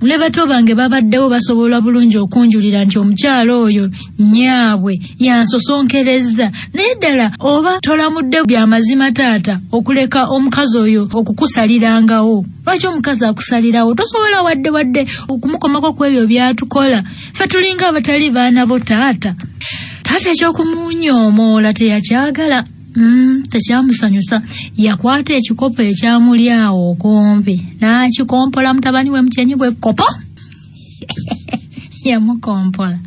Ne bato bange babaddewo basobola bulungi okunjulira nti omukyalo oyo nyaabwe yansosonkereza. Naye ddala oba tolamudde by'amazima taata okuleka omukazi oyo okukusalirangawo. Lwaki omukazi akusalirawo? Tosobola wadde okumukomako ku ebyo byatukola. Ffe tulinga abatali baana bo taata. Taata eky'okumunyomoola teyakyagala. Tekyamusanyusa. Yakwata ekikopo ekyamuli awo okumpi n'akikompola mutabani we mukyenyi bwe kopo. Yamukompola.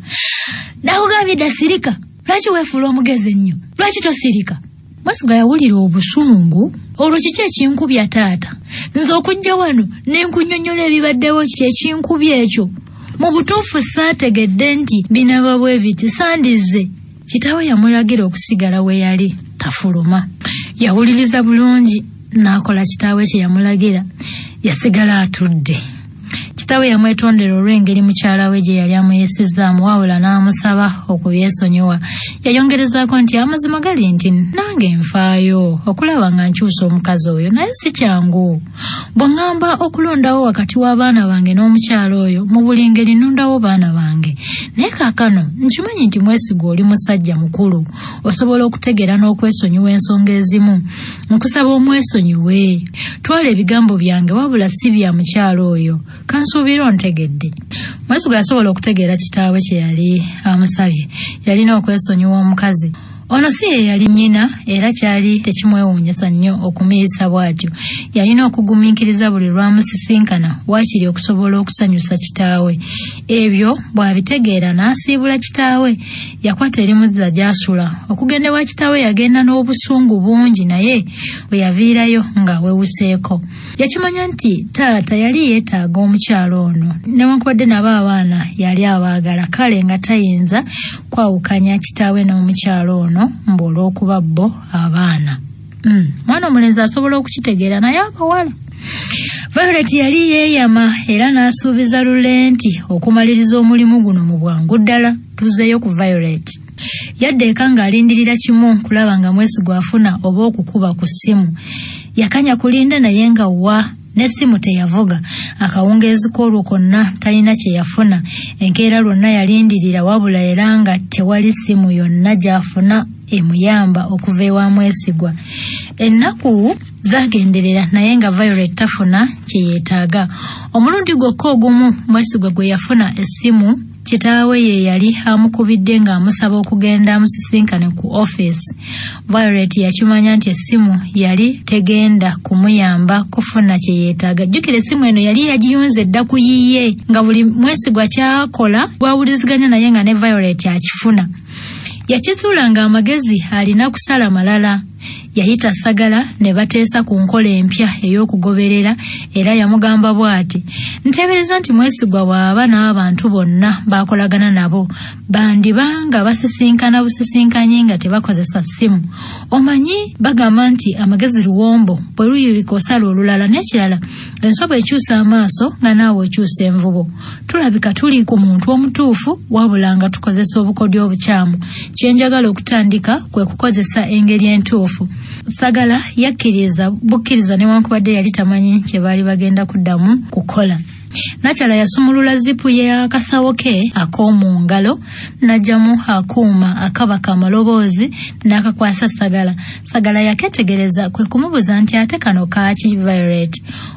Nakugambye dda sirika. Lwaki weefuula omugezi ennyo? Lwaki tosirika? Mwesigwa yawulira obusungu. Olwo kiki ekinkubya taata? Nze okujja wano ne nkunnyonnyola ebibaddewo kyekinkubya ekyo. Mu butuufu saategedde nti binaba bwe biti sandize. Kitaawe yamulagira okusigala we yali tafuluma. Yawuliriza bulungi n'akola kitaawe kye yamulagira. Yasigala atudde. Kitaawe yamwetondera olw'engeri mukyala we gye yali amuyisizaamu wabula n'amusaba okubyesonyiwa. Yayongerezaako nti amazima gali nti nange nfaayo okulaba nga nkyusa omukazi oyo naye si kyangu. Bwe ngamba okulondawo wakati w'abaana bange n'omukyala oyo mu buli ngeri nnondawo baana bange. Naye kaakano nkimanyi nti Mwesigwa oli musajja mukulu osobola okutegeera n'okwesonyiwa ensonga ezimu. Nkusaba omwesonyiwe. Twala ebigambo byange wabula si bya mukyala oyo. Kansuubira ontegedde. Mwesigwa yasobola okutegeera kitaawe kye yali amusabye. Yalina okwesonyiwa omukazi. Ono si ye yali nnyina era kyali tekimwewuunyisa nnyo okumuyisa bw'atyo. Yalina okugumiikiriza buli lwamusisinkana waakiri okusobola okusanyusa kitaawe. Ebyo bw'abitegeera n'asiibula kitaawe. Yakwata erimuzza gy'asula. Okugenda ewa kitaawe yagenda n'obusungu bungi naye bwe yaviirayo ng'awewuseeko. Yakimanya nti taata yali yeetaaga omukyalo ono newankubadde nabo abaana yali abaagala kale nga tayinza kwawukanya kitaawe n'omukyalo ono mbu olw'okuba bo abaana. Mwana omulenzi asobola okukitegeera naye abawala. Violet yali yeeyama era n'asuubiza Lulenti okumaliriza omulimu guno mu bwangu ddala. Tuzeeyo ku Violet. Yaddeeka ng'alindirira kimu kulaba nga Mwesigwa afuna oba okukuba ku ssimu. Yakanya kulinda naye nga wa n'essimu teyavuga. Akawungeezi k'olwo konna talina kye yafuna. Enkeera lwonna yalindirira wabula era nga tewali ssimu yonna gy'afuna emuyamba okuva ewa Mwesigwa. Ennaku zaagenderera naye nga Violet tafuna kye yeetaaga. Omulundi gwokka ogumu Mwesigwa gwe yafuna essimu kitaawe ye yali amukubidde ng'amusaba okugenda amusisinkane ku office. Violet yakimanya nti essimu yali tegenda kumuyamba kufuna kye yeetaaga. Jjukira essimu eno yali yagiyunze dda ku yiye nga buli Mwesigwa kyakola bwawuliziganya naye nga ne Violet akifuna. Yakizuula ng'amagezi alina kusala malala. Yayita Sagala ne bateesa ku nkola empya ey'okugoberera era yamugamba bw'ati, nteebereza nti Mwesigwa bw'aba n'abantu bonna baakolagana nabo bandibanga basisinkana busisinkanyi nga tebakozesa ssimu. Omanyi bagamba nti amagezi luwombo bwe luyirika osala olulala n'ekirala enswa bw'ekyusa amaaso nga naawe okyusa envubo. Tulabika tuli ku muntu omutuufu wabula nga tukozesa obukodyo obukyamu. Kye njagala okutandika kwe kukozesa engeri entuufu. Sagala yakkiriza bukkiriza newankubadde yali tamanyi kye baali bagenda kuddamu kukola. Nakyala yasumulula zipu y'akasawo ke ak'omu ngalo n'ajjamu akuuma akabaka amaloboozi n'akakwasa Sagala. Sagala yaketegereza kwe kumubuza nti ate kano kaaki Violet.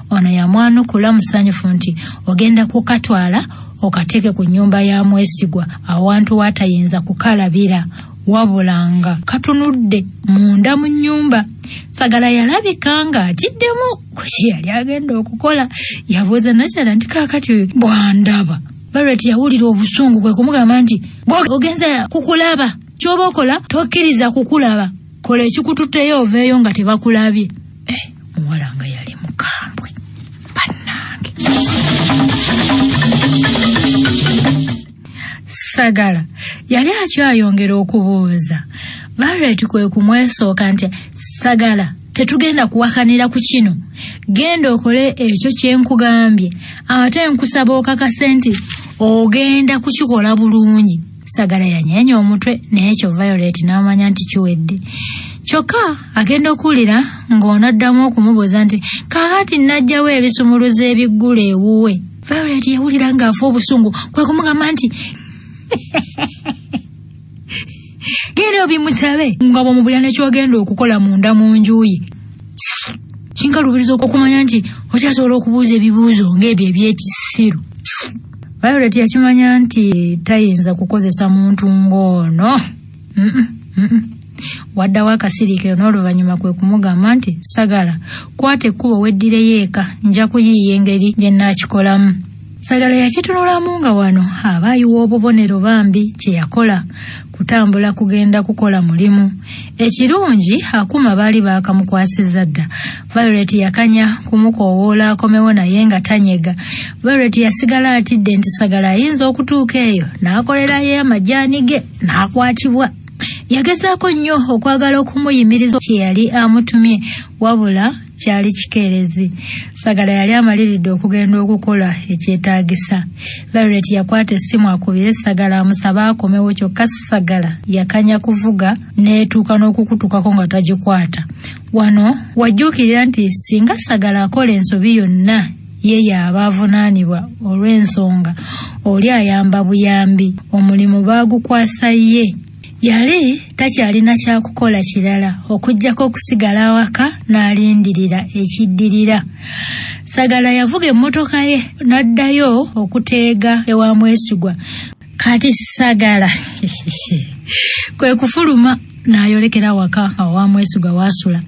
Ono yamwanukula musanyufu nti ogenda kukatwala okateeke ku nnyumba ya Mwesigwa awantu watayinza kukalabira wabulanga katunudde munda mu nnyumba. Sagala yalabika nga atiddemu ku kye yali agenda okukola. Yabuuza Nakyala nti kaakati bwandaba. Violet yawulira obusungu kwe kumugamba nti ogenza kukulaba ky'oba okola tokkiriza kukulaba, kola ekikututteyo oveeyo nga tebakulabye. Muwala nga yali mukambwe bannange. Sagala yali akyayongera okubuuza. Violet kwe kumwesooka nti Sagala tetugenda kuwakanira ku kino, genda okole ekyo kye nkugambye ate nkusaba okakase nti ogenda kukikola bulungi. Sagala yanyeenya omutwe naye ekyo Violet n'amanya nti kiwedde. Kyokka agenda okuwulira ng'onaddamu okumubuuza nti kaakati najjawo ebisumuluzo ebiggula ewuwe. Violet yawulira ng'afa obusungu kwe kumugamba nti genda obimusabe nga bw'omubulira nekyogenda okukola munda mu njuyi. Kinkalubiriza okumanya nti okyasobola okubuuza ebibuuzo ng'ebyo ebyekisiru. Violet yakimanya nti tayinza kukozesa muntu ng'ono. Waddawo akasirikiro n'oluvannyuma kwe kumugamba nti Sagala kwata ekkubo weddireyo eka nja kuyiiya engeri gye nnaakikolamu. Sagala yakitunulamu nga wano aba ayiwa obubonero bambi kye yakola kutambula kugenda kukola mulimu. Ekirungi akuma baali baakamukwasizza dda. Violet yakanya kumukoowoola akomewo naye nga tanyega. Violet yasigala atidde nti Sagala ayinza okutuuka eyo n'akolerayo amajaani ge n'akwatibwa. Yagezaako nnyo okwagala okumuyimiriza kye yali amutumye wabula kyali kikeerezi. Sagala yali amaliridde okugenda okukola ekyetaagisa. Violet yakwata essimu akubire Sagala amusaba akomewo, kyokka Sagala yakanya kuvuga n'etuuka n'okukutukako nga tagikwata. Wano wajjuukirira nti singa Sagala akola ensobi yonna ye yaaba avunaanibwa olw'ensonga oli ayamba buyambi, omulimu baagukwasa ye. Yali takyalina kyakukola kirala okuggyako okusigala awaka n'alindirira ekiddirira. Sagala yavuga emmotoka ye n'addayo okuteega ewa Mwesigwa. Kati Sagala kwe kufuluma n'ayolekera waka awa Mwesigwa waasula.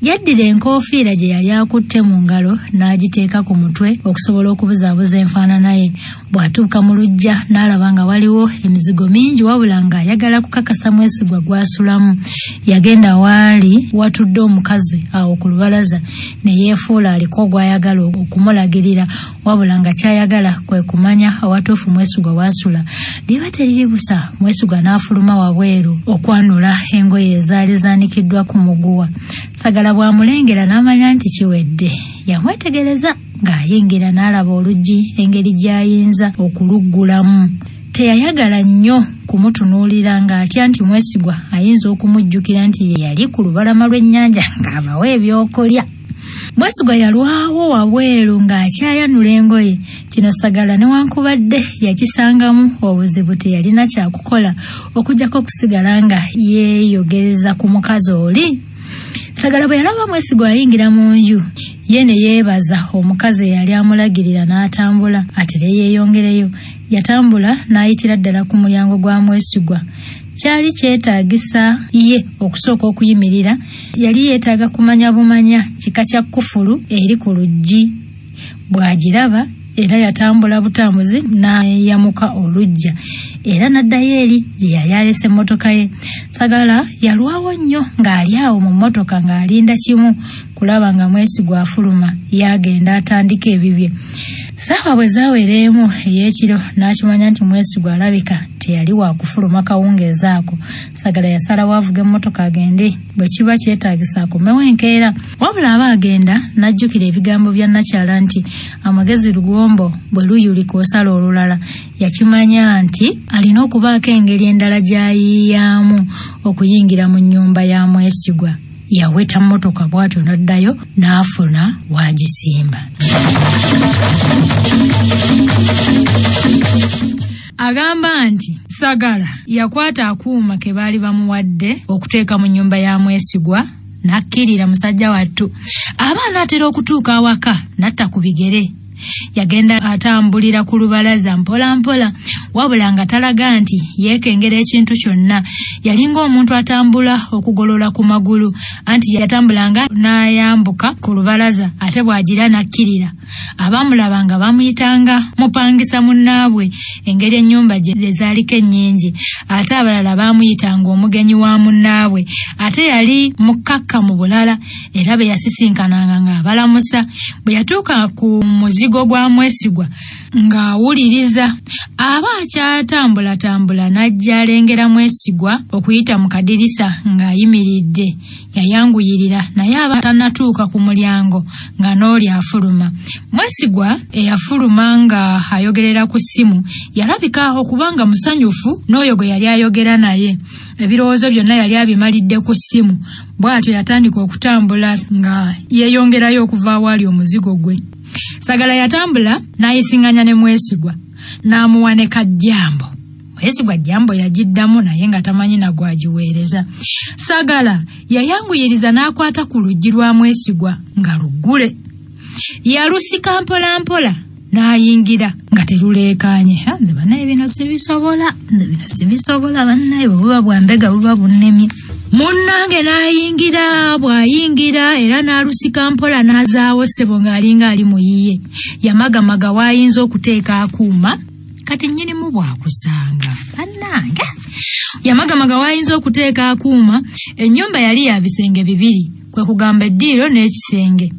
Yaddira enkoofiira gye yali akutte mu ngalo n'agiteeka ku mutwe okusobola okubuzaabuza enfaanana ye. Bw'atuuka mu luggya n'alaba nga waliwo emizigo mingi wabula ng'ayagala kukakasa Mwesigwa gw'asulamu. Yagenda waali watudde omukazi awo ku lubalaza ne yeefuula aliko gw'ayagala okumulagirira, wabula nga kyayagala kwe kumanya awatuufu Mwesigwa waasula. Liba teriri busa, Mwesigwa n'afuluma wabweru okwanula engoye ezaali zaanikiddwa ku muguwa. Sagala bw'amulengera n'amanya nti kiwedde. Yamwetegereza ng'ayingira n'alaba oluggi engeri gy'ayinza okuluggulamu. Teyayagala nnyo kumutunuulira ng'atya nti Mwesigwa ayinza okumujjukira nti ye yali ku lubalama lw'ennyanja ng'abawa ebyokulya. Mwesigwa yalwawo wabweru ng'akyayanula engoye. Kino Sagala newankubadde yakisangamu obuzibu teyalina kyakukola okuggyako okusigala nga yeeyogereza ku mukazi oli. Sagala bwe yalaba Mwesigwa ayingira mu nju, ye ne yeebaza omukazi eyali amulagirira n'atambula ate yeeyongereyo. Yatambula n'ayitira ddala ku mulyango gwa Mwesigwa. Kyali kyetaagisa ye okusooka okuyimirira. Yali yeetaaga kumanya bumanya kika kya kkufulu eri ku luggi. Bw'agiraba era yatambula butambuzi n'ayamuka oluggya era n'addayo eri gye yali alese emmotoka ye. Sagala yalwawo nnyo ng'ali awo mu mmotoka ng'alinda kimu kulaba nga Mwesigwa afuluma yagenda atandika ebibye. Ssaawa bwe zaawera emu ey'ekiro n'akimanya nti Mwesigwa alabika teyali wa kufuluma kawungeezi ako. Sagala yasalawo avuga emmotoka agende, bwe kiba kyetaagisa akomewo enkeera. Wabula aba agenda n'ajjukira ebigambo bya Nakyala nti amagezi lugombo bwe luyulika osala olulala. Yakimanya nti alina okubaako engeri endala gy'ayiiyaamu okuyingira mu nnyumba ya Mwesigwa. Yaweta mmotoka bw'atyo n'addayo n'afuna waagisimba. Agamba nti Sagala yakwata akuuma ke baali bamuwadde okuteeka mu nnyumba ya Mwesigwa n'akkirira musajja wattu. Abaana atera okutuuka awaka n'atta ku bigere. Yagenda atambulira ku lubalaza mpola mpola wabula nga talaga nti yeekengera ekintu kyonna. Yalinga omuntu atambula okugolola ku magulu anti yatambulanga n'ayambuka ku lubalaza ate bw'agira n'akkirira. Abamulabanga bamuyitanga mupangisa munnaabwe engeri ennyumba gye zaaliko ennyingi, ate abalala bamuyitanga omugenyi wa munnaabwe. Ate yali mukkakka mu bulala era be yasisinkananga ng'abalamusa. Bwe yatuuka ku muzigo gwa Mwesigwa ng'awuliriza, aba akyatambula n'ajja alengera Mwesigwa okuyita mu kadirisa ng'ayimiridde. Yayanguyirira naye aba tannatuuka ku mulyango nga n'oli afuluma. Mwesigwa eyafuluma nga ayogerera ku ssimu yalabika okubanga musanyufu n'oyo gwe yali ayogera naye. Ebirowoozo byonna yali abimalidde ku ssimu. Bw'atyo yatandika okutambula nga yeeyongerayo okuva awaali omuzigo gwe. Sagala yatambula n'ayisiŋŋanya ne Mwesigwa n'amuwa ne kajjambo. Mwesigwa jjambo yagiddamu naye nga tamanyi nagwagiweereza. Sagala yayanguyiriza n'akwata ku luggi lwa Mwesigwa nga luggule. Yalusika mpola mpola n'ayingira nga teruleekaanye. Nze bannaye bino sibisobola bannaye buba bwambega buba bunnemye. Munnange n'ayingira, bw'ayingira era n'alusika mpola n'azaawo ssebo ng'alinga ali muyiye. Yamagamaga waayinza okuteeka akuuma kati nnyinimu bwakusanga bannange. Yamagamaga waayinza okuteeka akuuma. Ennyumba yali ya bisenge bibiri, kwe kugamba eddiiro n'ekisenge.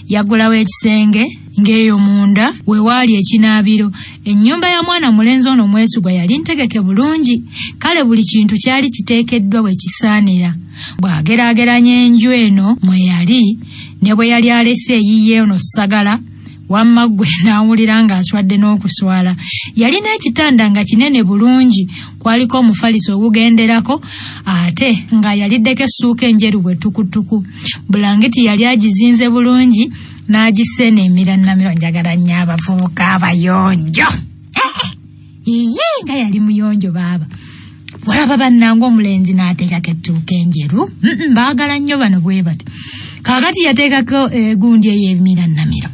Yagulawo ekisenge ng'eyo munda we waali ekinaabiro. Ennyumba ya mwana mulenzi ono Mwesigwa yali ntegeke bulungi, kale buli kintu kyali kiteekeddwa we kisaanira. Bw'ageraageranya enju eno mwe yali ne bwe yali alese eyiye ono Sagala, wamma gwe n'awulira ng'aswadde n'okuswala. Yalina ekitanda nga kinene bulungi, kwaliko omufaliso ogugenderako, ate nga yaliddeko essuuka enjeru bwe tukutuku. Bulangiti yali agizinze bulungi n'agiseneemira Namiro. Njagala nnyo abavubuka abayonjo. Iye nga yali muyonjo baaba. Walaba bannange omulenzi n'ateekako ettuuka enjeru. Baagala nnyo bano bwe bati. Kaakati yateekako gundi ey'ebimira Namiro.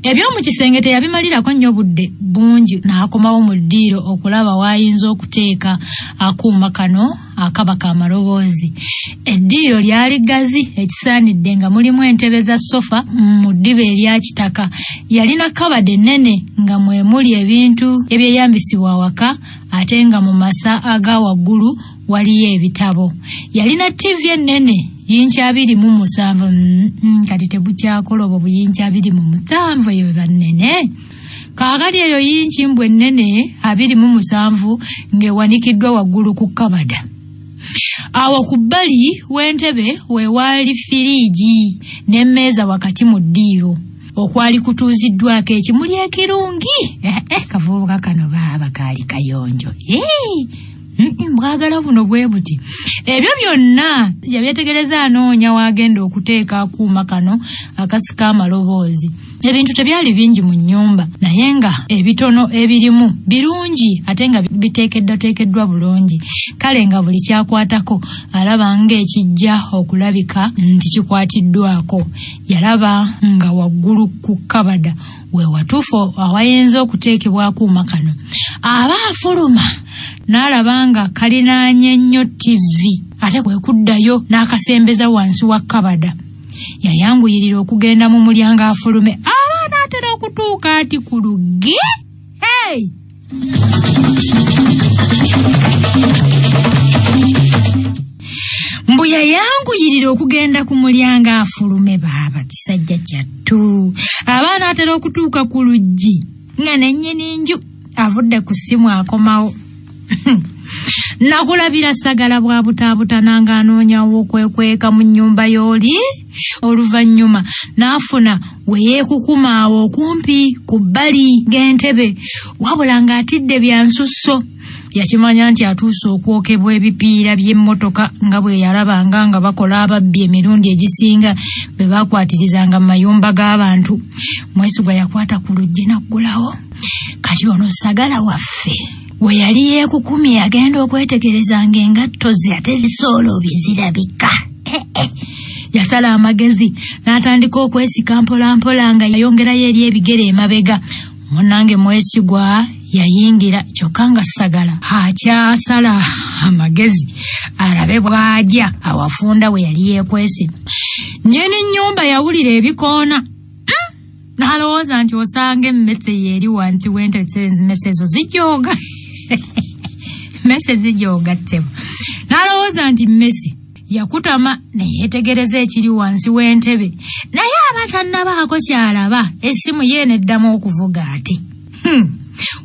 Ebyomu kisenge teyabimalirako nnyo budde bungi, n'akomawo mu ddiiro okulaba waayinza okuteeka akuuma kano akabaka amaloboozi. Eddiiro lyali ggazi ekisaanidde nga mulimu entebe za sofa mu ddiba erya kitaka. Yalina kabade ennene nga mwe muli ebintu ebyeyambisibwa awaka, ate nga mu masa aga waggulu waliyo ebitabo. Yalina TV ennene yinki 27, kati tebukyakola obwo buyinki 27 eyo bannene. Kaakati eyo yinki mbwe nnene 27 ng'ewanikiddwa waggulu ku kabada. Awo ku bbali w'entebe we waali firiigi n'emmeeza wakati mu ddiiro, okwali kutuuziddwako ekimuli ekirungi. Kavubuka kano baaba kaali kayonjo. Bwagala buno bwe buti. Ebyo byonna yabyetegereza anoonya waagenda okuteeka akuuma kano akasika amaloboozi. Ebintu tebyali bingi mu nnyumba, naye nga ebitono ebirimu birungi ate nga biteekeddwa bulungi. Kale nga buli kyakwatako alaba ng'ekijja okulabika nti kikwatiddwako. Yalaba nga waggulu ku kabada we watuufu awayinza okuteekebwa akuuma kano. Aba afuluma n'alaba nga kalinaanye nnyo TV, ate kwe kuddayo n'akasembeza wansi wa kabada. Yayanguyirira okugenda mu mulyango afulume. Abaana atera okutuuka ati ku luggi. Mbu yayanguyirira okugenda ku mulyango afulume baaba kisajja kyattu. Abaana atera okutuuka ku luggi nga nennyini nju avudde ku ssimu akomawo. Nakulabira Sagala bwa butaabutana ng'anoonyawo okwekweka mu nnyumba y'oli. Oluvannyuma n'afuna we yeekukuma awo okumpi ku bbali ng'entebe, wabula ng'atidde bya nsusso. Yakimanya nti atuuse okwokebwa ebipiira by'emmotoka nga bwe yalabanga nga bakola ababbi emirundi egisinga bwe baakwatirizanga mu mayumba g'abantu. Mwesigwa yakwata ku luggi n'aggulawo. Kati ono Sagala waffe we yali yeekukumye agenda okwetegerezanga engatto ze ate zisoolobye zirabika. Yasala amagezi n'atandika okwesika mpolampola nga yayongerayo eri ebigere emabega. Munnange Mwesigwa yayingira, kyokka nga Sagala akyasala amagezi alabe bw'ajya awafunda we yali yeekwese. Nnyini nnyumba yawulira ebikoona. N'alowooza nti osanga emmese yeeri wansi w'entebe, emmese ezo zijooga. Mmese zijooga ttebo. N'alowooza nti mmese. Yakutama ne yeetegereza ekiri wansi w'entebe, naye aba tannabaako kyalaba. Essimu ye neddamu okuvuga ate.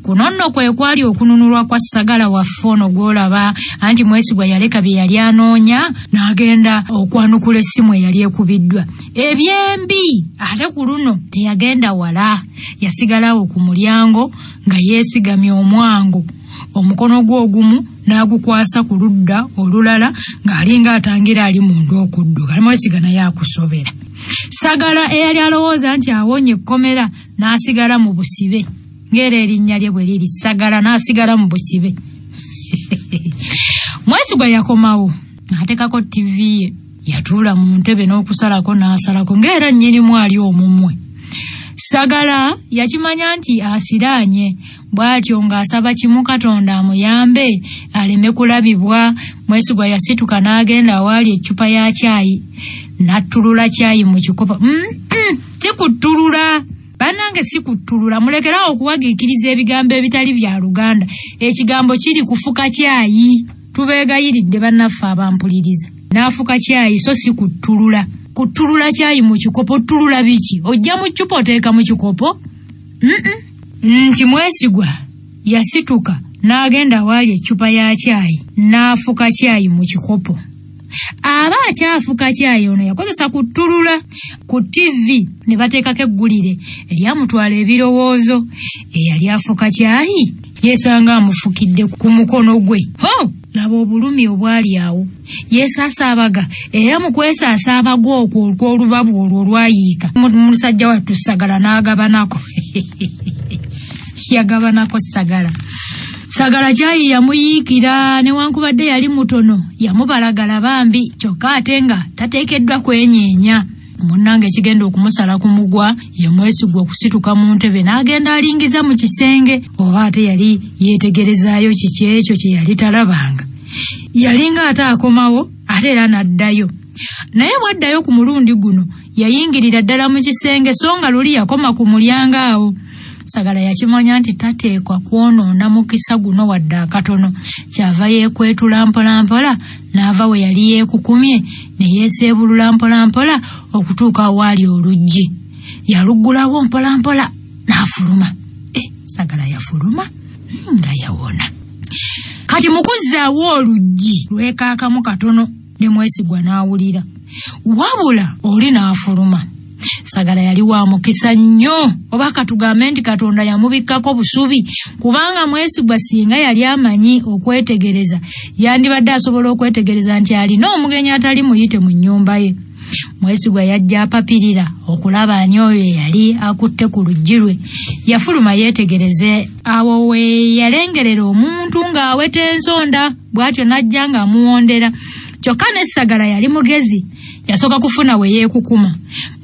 Kuno nno kwe kwali okununulwa kwa Sagala waffe ono gw'olaba anti Mwesigwa yaleka bye yali anoonya n'agenda okwanukula essimu eyali ekubiddwa. Ebyembi ate ku luno teyagenda wala, yasigalawo ku mulyango nga yeesigamye omwango, omukono gwe ogumu n'agukwasa ku ludda olulala ng'alinga atangira ali mundu okudduka. Mwesigwa naye akusobera. Sagala eyali alowooza nti awonye ekkomera n'asigala mu busibe. Ngera erinnya lye bwe liri, Sagala n'asigala mu busibe. Mwesigwa yakomawo n'ateekako TV ye, yatuula mu ntebe n'okusalako n'asalako ng'era nnyinimu ali omumwe. Sagala yakimanya nti asiraanye, bw'atyo ng'asaba kimu Katonda amuyambe aleme kulabibwa. Mwesigwa yasituka n'agenda awaali eccupa ya caayi, n'attulula caayi mu kikopo. Tikuttulula bannange, si kuttulula. Mulekerawo okuwagiikiriza ebigambo ebitali bya Luganda. Ekigambo kiri kufuka caayi. Tubeegayiridde bannaffe abampuliriza. N'afuka caayi so si kuttulula. kutulula caayi mu kikopo tulula biki ojja mu ccupa oteeka mu kikopo nti Mwesigwa yasituka n'agenda waali eccupa ya caayi n'afuka caayi mu kikopo. Aba akyafuka caayi ono yakozesa kutulula ku TV ne bateekako eggulire eryamutwala ebirowoozo eyali afuka caayi yeesanga amufukidde ku mukono gwe. Laba obulumi obwali awo. Yeesasaabaga era mu kwesasaabaga okwo olw'olubabu olwo olwayiika musajja wattu Sagala n'agabanako. Yagabanako Sagala caayi yamuyiikira newankubadde yali mutono yamubalagala bambi kyokka ate nga tateekeddwa kwenyeenya. Munnange kigenda okumusala ku mugwa ye Mwesigwa okusituka mu ntebe n'agenda alingiza mu kisenge oba ate yali yeetegerezaayo kiki ekyo kye yali talabanga. Yalinga ate akomawo ate era n'addayo. Naye bw'addayo ku mulundi guno yayingirira ddala mu kisenge so nga luli yakoma ku mulyango awo. Sagala yakimanya nti tateekwa kwonoona mukisa guno wadde akatono. Kyava yeekwetula mpolampola n'ava we yali yeekukumye ne yeeseebulula mpolampola okutuuka waali oluggi. Yaluggulawo mpolampola n'afuluma. Sagala yafuluma nga yawona. Kati mukuzzaawo oluggi lwekaakamu katono ne Mwesigwa n'awulira. Wabula oli n'afuluma. Sagala yali wa mukisa nnyo oba katugambe nti Katonda yamubikkako busubi kubanga Mwesigwa singa yali amanyi okwetegereza yandibadde asobola okwetegereza nti alina omugenyi atali muyite mu nnyumba ye. Mwesigwa yajja apapirira okulaba ani oyo yali akutte ku luggi lwe. Yafuluma yeetegereze awo we yalengerera omuntu ng'aweta ensonda bw'atyo n'ajja ng'amuwondera. Kyokka ne Sagala yali mugezi yasooka kufuna we yeekukuma.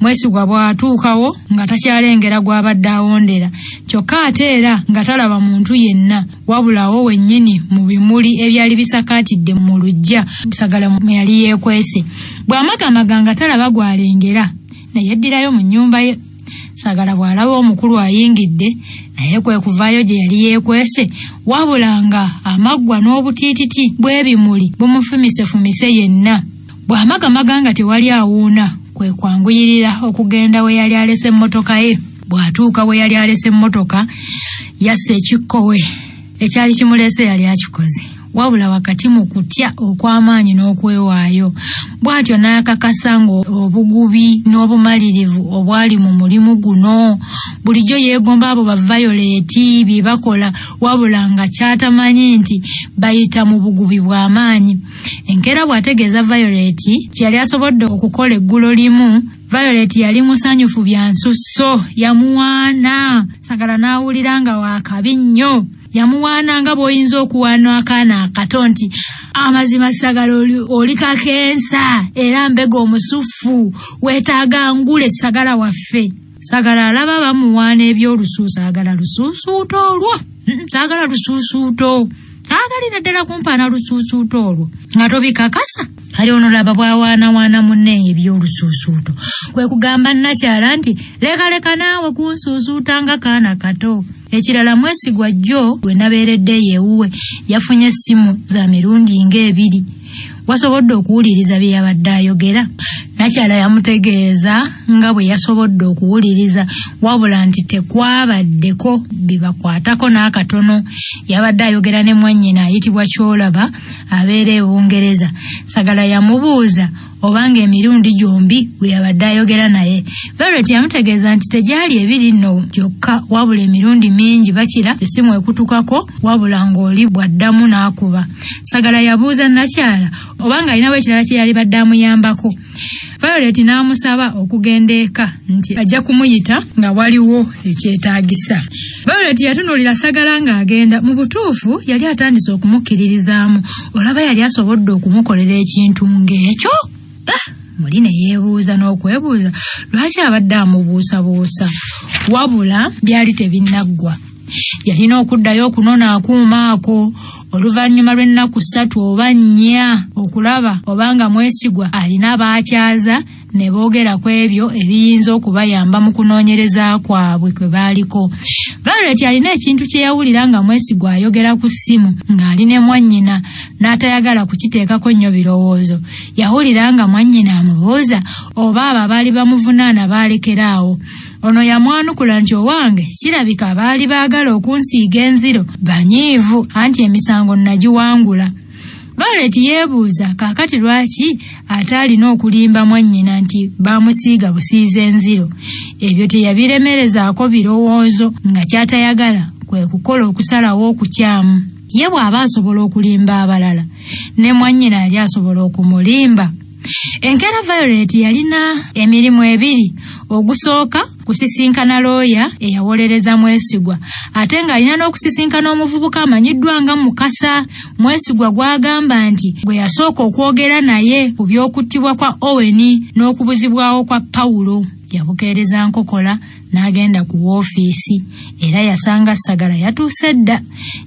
Mwesigwa bw'atuukawo nga takyalengera gw'abadde awondera kyokka ate era nga talaba muntu yenna wabulawo wennyini mu bimuli ebyali bisakaatidde mu luggya Sagala mwe yali yeekwese. Bw'amagamaga nga talaba gw'alengera naye yeddirayo mu nnyumba ye. Sagala bw'alaba omukulu ayingidde naye kwe kuvaayo gye yali yeekwese wabula nga amaggwa n'obutiititi bw'ebimuli bumufumisefumise yenna. Bw'amagamaga nga tewali awuuna kwe kwanguyirira okugenda we yali alese emmotoka ye. Bw'atuuka we yali alese emmotoka yassa ekikkowe ekyali kimulese yali akikoze wabula wakati mu kutya okw'amaanyi n'okwewaayo. Bw'atyo n'akakasa ng'obugubi n'obumalirivu obwali mu mulimu guno bulijjo yeegomba abo ba Violet bye bakola wabula nga kyatamanyi nti bayita mu bugubi bw'amaanyi. Enkeera bw'ategeeza Violet yali asobodde okukola eggulo limu. Violet yali musanyufu bya nsusso yamuwaana. Sagala n'awulira nga waakabi nnyo. Yamuwaana nga bw'oyinza okuwaana akaana akato nti amazima Sagala oli kakensa era mbega omusufu weetaaga ngule Sagala waffe. Sagala alaba bamuwaana eby'olusuuso agala lusuusuuto olwo. Sagala lusuusuuto saagalira ddala kumpaana lusuusuuto olwo nga tobikakasa. Kale ono laba bw'awaanawaana munne eby'olusuusuuto kwe kugamba Nakyala nti lekaleka naawe kunsuusuuta nga kaana kato. Ekirala Mwesigwa jjo bwe nabeeredde yeewuwe yafunye essimu za mirundi ng'ebiri. Wasobodde okuwuliriza bye yabadde ayogera? Nakyala yamutegeeza nga bwe yasobodde okuwuliriza wabula nti tekwabaddeko bibakwatako n'akatono. Yabadde ayogera ne mwannyina ayitibwa Kyolaba abeera e Bungereza. Sagala yamubuuza obanga emirundi gyombi bwe yabadde ayogera naye. Violet yamutegeeza nti tegyali ebiri nno gyokka wabula emirundi mingi bakira essimu ekutukako wabula ng'oli bw'addamu n'akuba. Sagala yabuuza Nakyala obanga alinawo ekirala kye yali badde amuyambako. Violet n'amusaba okugenda eka nti ajja kumuyita nga waliwo ekyetaagisa. Violet yatunuulira Sagala ng'agenda. Mu butuufu yali atandise okumukkiririzaamu. Olaba yali asobodde okumukolera ekintu ng'ekyo? Muli ne yeebuuza n'okwebuuza lwaki abadde amubuusabuusa wabula byali tebinnaggwa. Yalina okuddayo okunona akuuma ako oluvannyuma lw'ennaku 3 oba 4 okulaba obanga Mwesigwa alina baakyaza ne boogera ku ebyo ebiyinza okubayamba mu kunoonyereza kwabwe kwe baaliko. Violet alina ekintu kye yawulira nga Mwesigwa ayogera ku ssimu ng'ali ne mwannyina n'atayagala kukiteekako nnyo birowoozo. Yawulira nga mwannyina amubuuza oba abo abaali bamuvunaana baalekeraawo. Ono yamwanukula nti owange kirabika baali baagala okunsiiga enziro banyiivu anti emisango nagiwangula. Violet yeebuuza kaakati lwaki ate alina okulimba mwannyina nti bamusiiga busiiza enziro. Ebyo teyabiremerezaako birowoozo nga kyatayagala kwe kukola okusalawo okukyamu. Ye bw'aba asobola okulimba abalala ne mwannyina yali asobola okumulimba. Enkeera Violet yalina emirimu ebiri. Ogusooka kusisinkana looya eyawolereza Mwesigwa ate ng'alina n'okusisinkana omuvubuka amanyiddwa nga Mukasa. Mwesigwa gwagamba nti gwe yasooka okwogera naye ku by'okuttibwa kwa Owen n'okubuzibwawo kwa Pawulo. Yabukeereza nkokola n'agenda ku woofiisi era yasanga Sagala yatuuse dda.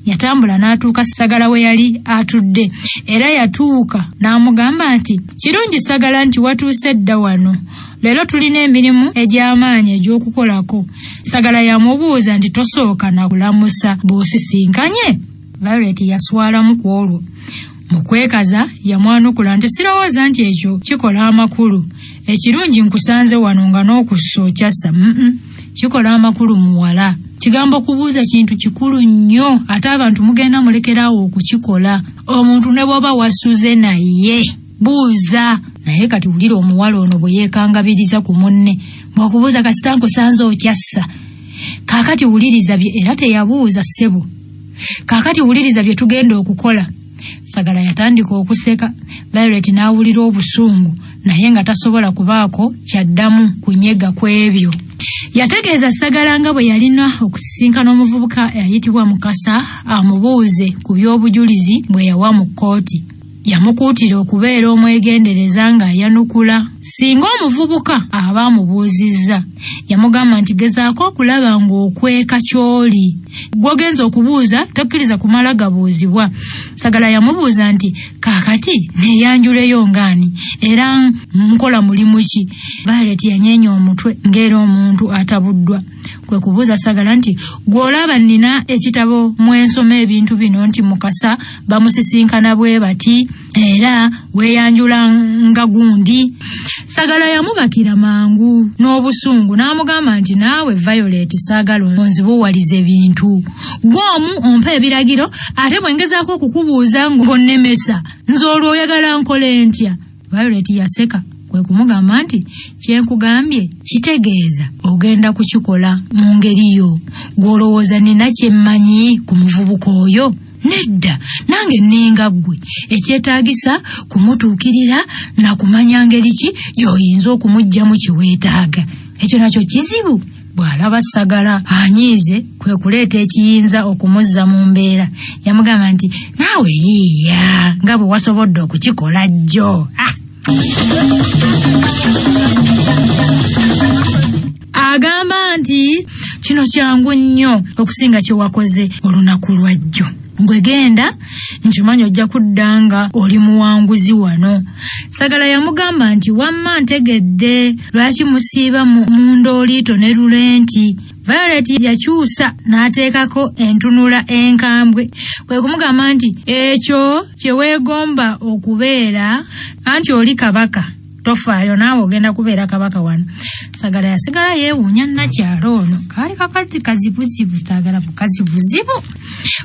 Yatambula n'atuuka Sagala we yali atudde era yatuuka n'amugamba nti kirungi Sagala nti watuuse dda wano. Leero tulina emirimu egy'amaanyi egy'okukolako. Sagala yamubuuza nti tosooka na kulamusa bw'osisinkanye. Violet yaswalamu ku olwo. Mu kwekaza yamwanukula nti sirowooza nti ekyo kikola amakulu. Ekirungi nkusanze wano nga n'okussa okyassa. Kikola amakulu muwala. Kigambo kubuuza kintu kikulu nnyo ate abantu mugenda mulekeraawo okukikola. Omuntu ne bw'oba wasuze naye buuza. Naye kati wulira omuwala ono bwe yeekangabiriza ku munne bw'okubuuza kasita nkusanze okyassa. Kaakati wuliriza bye era teyabuuza ssebo. Kaakati wuliriza bye tugenda okukola. Sagala yatandika okuseka. Violet n'awulira obusungu naye nga tasobola kubaako kyaddamu kunyega ku ebyo. Yategeeza Sagala nga bwe yalina okusisinkana omuvubuka ayitibwa Mukasa amubuuze ku by'obujulizi bwe yawa mu kkooti. Yamukuutira okubeera omwegendereza ng'ayanukula singa omuvubuka aba amubuuzizza. Yamugamba nti gezaako okulaba ng'okweka ky'oli. Gw'ogenza okubuuza tokkiriza kumala gabuuzibwa. Sagala yamubuuza nti kaakati neeyanjuleyo ngaani era nkola mulimu ki? Violet yanyeenya omutwe ng'era omuntu atabuddwa. Kwe kubuuza Sagala nti gw'olaba nnina ekitabo mwensoma ebintu bino nti Mukasa bamusisinkana bwe bati era weeyanjula nga gundi. Sagala yamubakira mangu n'obusungu n'amugamba nti naawe Violet saagala onzibuwalize bintu. Gw'omu ompa ebiragiro ate bwe ngezaako okukubuuza ng'onnemesa nze olwo oyagala nkole ntya? Violet yaseka. Kwe kumugamba nti kyenkugambye kitegeeza ogenda kukikola mu ngeri yo. Gw'olowooza nina kye mmanyi ku muvubuka oyo? Nedda, nange nninga ggwe ekyetaagisa kumutuukirira na kumanya ngeri ki gy'oyinza okumuggyamu kiweetaaga. Ekyo nakyo kizibu. Bw'alaba Sagala anyiize kwe kuleeta ekiyinza okumuzza mu mbeera. Yamugamba nti naawe yiiya nga bwe wasobodde okukikola jjo. Agamba nti kino kyangu nnyo okusinga kye wakoze olunaku lwa jjo. Ngwegenda nkimanyi ojja kudda nga oli muwanguzi wano. Sagala yamugamba nti wamma ntegedde lwaki musiiba mu ndooliito ne lulenti. Violet yakyusa n'ateekako entunula enkambwe. Kwe kumugamba nti ekyo kye weegomba okubeera anti oli kabaka. Tofaayo naawe ogenda kubeera kabaka wano. Sagala yasigala yeewuunya nnakyalo ono kaali kakazi kazibuzibu taagala bukazi buzibu.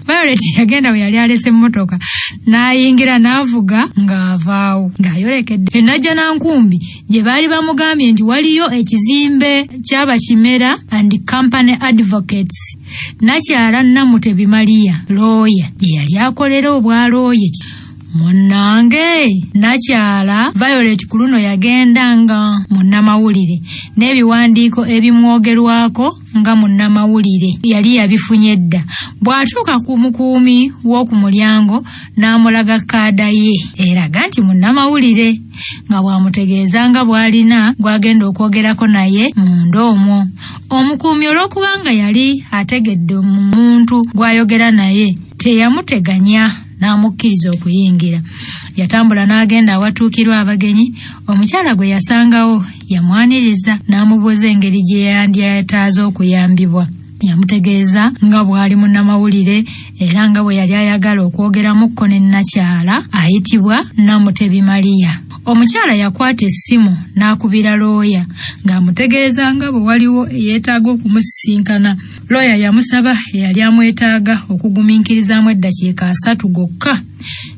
Violet yagenda we yali alese emmotoka n'ayingira n'avuga ng'avaawo ng'ayolekedde enajja nankumbi gye baali bamugambye nti waliyo ekizimbe ky'Abakimera and Company Advocates. Nakyala Namutebi Maria looya gye yali akolera obwalooye. Munnange nakyala Violet ku luno yagenda nga munnamawulire n'ebiwandiiko ebimwogerwako nga munnamawulire yali yabifunye dda. Bw'atuuka ku mukuumi w'oku mulyango n'amulaga kaada ye eraga nti munnamawulire nga bw'amutegeeza nga bw'alina gw'agenda okwogerako naye munda omwo. Omukuumi olw'okubanga yali ategedde omuntu gw'ayogera naye teyamuteganya n'amukkiriza okuyingira. Yatambula n'agenda awatuukirwa abagenyi. Omukyala gwe yasangawo yamwaniriza n'amubuuza engeri gye yandyetaaze okuyambibwa. Yamutegeeza nga bw'ali munnamawulire era nga bwe yali ayagala okwogeramukko ne nnakyala ayitibwa Namutebi Maria. Omukyala yakwata essimu n'akubira looya ng'amutegeeza nga bwe waliwo eyeetaaga okumusisinkana. Looya yamusaba eyali amwetaaga okugumiikirizaamu eddakiika 3 gokka.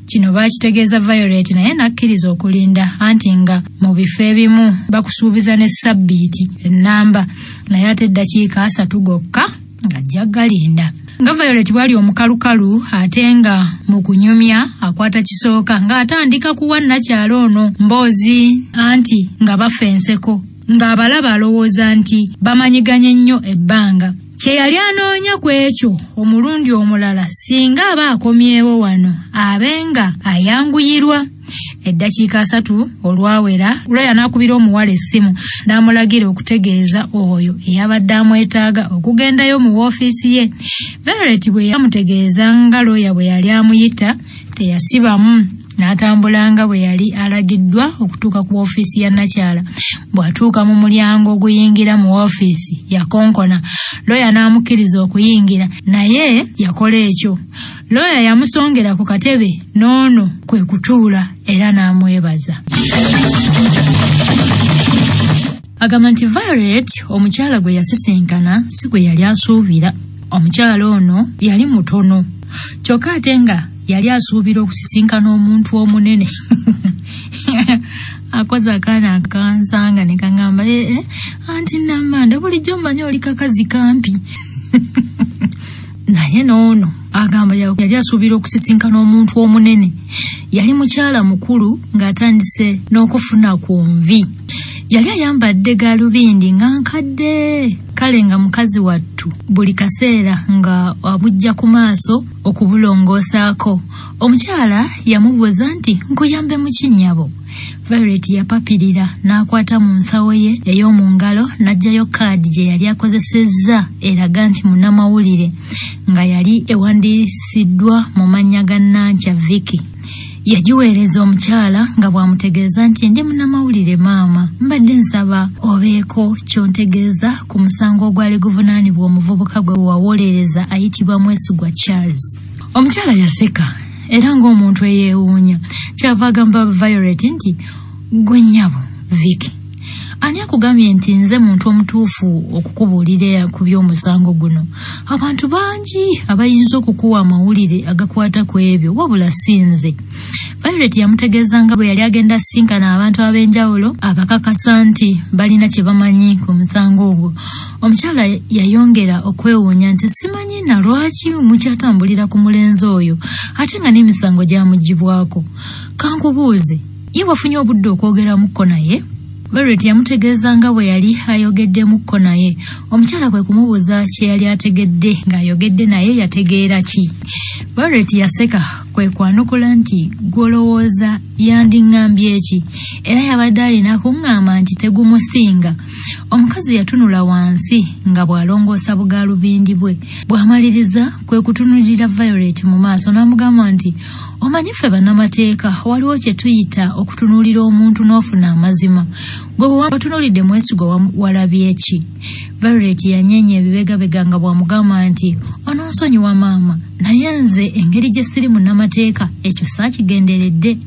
Kino baakitegeeza Violet naye n'akkiriza okulinda anti nga mu bifo ebimu bakusuubiza ne sabbiiti ennamba naye ate eddakiika 3 gokka ng'ajja galinda. Nga Violet bwali omukalukalu ate nga mu kunyumya akwata kisooka ng'atandika kuwa nnakyala ono mboozi anti nga bafa enseko ng'abalaba alowooza nti bamanyiganye nnyo ebbanga. Kye yali anoonya ku ekyo omulundi omulala singa aba akomyewo wano abenga ayanguyirwa. Eddakiika 3 olwawera Looya n'akubira omuwala essimu n'amulagira okutegeeza oyo eyabadde amwetaaga okugendayo mu woofiisi ye. Violet bwe yamutegeeza nga Looya bwe yali amuyita teyasibamu n'atambula nga bwe yali alagiddwa okutuuka ku woofiisi ya nnakyala. Bw'atuuka mu mulyango oguyingira mu woofiisi yakonkona. Looya n'amukkiriza okuyingira naye yakola ekyo. Looya yamusongera ku katebe n'ono kwe kutuula era n'amwebaza. Agamba nti Violet omukyala gwe yasisinkana si gwe yali asuubira. Omukyala ono yali mutono kyokka ate nga yali asuubira okusisinkana omuntu omunene. Akoze akaana akansanga ne kaŋŋamba anti Namanda bulijjo mmanyi oli kakazi kampi. Naye n'ono agamba yali asuubira okusisinkana omuntu omunene. Yali mukyala mukulu ng'atandise n'okufuna ku nvi. Yali ayambadde gaalubindi nga nkadde kale nga mukazi wattu buli kaseera nga abujja ku maaso okubulongoosaako. Omukyala yamubuuza nti nkuyambe mu kinnyabo. Violet yapapirira n'akwata mu nsawo ye ey'omu ngalo n'aggyayo kaadi gye yali akozesezza eraga nti munnamawulire nga yali ewandiisiddwa mu mannya ga Nankya Vicky. Yagiweereza omukyala nga bw'amutegeeza nti ndi munnamawulire maama, mbadde nsaba obeeko kyontegeeza ku musango ogwali guvunaanibwa omuvubuka gwe wawolereza ayitibwa Mwesigwa Charles. Omukyala yaseka era ng'omuntu eyeewuunya. Kyava agamba Violet nti gwe nnyabo Vicky, ani akugambye nti nze muntu omutuufu okukubuulira ku by'omusango guno? Abantu bangi abayinza okukuwa amawulire agakwata ku ebyo wabula si nze. Violet yamutegeeza nga bwe yali agenda sinkana abantu ab'enjawulo abakakasa nti balina kye bamanyi ku musango ogwo. Omukyala yayongera okwewuunya nti simanyi na lwaki mukyatambulira ku mulenzi oyo ate nga n'emisango gyamugibwako. Kankubuuze, ye wafunye obudde okwogeramukko naye? Violet yamutegeeza nga bwe yali ayogeddemukko naye. Omukyala kwe kumubuuza kye yali ategedde ng'ayogedde naye yategeera ki. Violet yaseka kwe kwanukula nti gwolowooza yandiŋŋambye eki era yabadde alina kuŋŋamba nti tegumusinga. Omukazi yatunula wansi nga bw'alongoosa bugaalubindi bwe. Bw'amaliriza kwe kutunulira Violet mu maaso n'amugamba nti omanyi ffe bannamateeka waliwo kye tuyita okutunuulira omuntu n'ofuna amazima. Gwe bwe watunuulidde Mwesigwa walabye ki? Violet yanyeenya ebibegabega nga bw'amugamba nti ononsonyiwa maama, naye nze engeri gye siri munnamateeka ekyo saakigenderedde.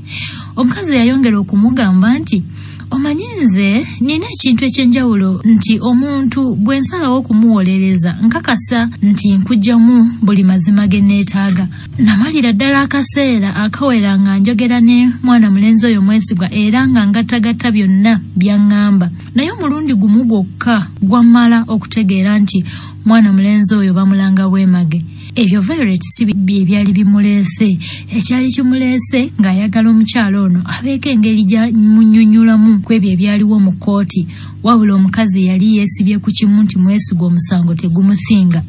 Omukazi yayongera okumugamba nti omanyi nze nina ekintu eky'enjawulo nti omuntu bwe nsalawo okumuwolereza nkakasa nti nkugyamu buli mazima ge neetaaga. Namalira ddala akaseera akawera nga njogera ne mwana mulenzi oyo Mwesigwa era nga ngattagatta byonna by'aŋŋamba. Naye omulundi gumu gwokka gwammala okutegeera nti mwana mulenzi oyo bamulanga bwemage. Ebyo Violet si bye byali bimuleese. Ekyali kimuleese ng'ayagala omukyala ono abeeko engeri gy'amunnyonnyolamu ku ebyo ebyaliwo mu kkooti, wabula omukazi yali yeesibye ku kimu nti Mwesigwa omusango tegumusinga.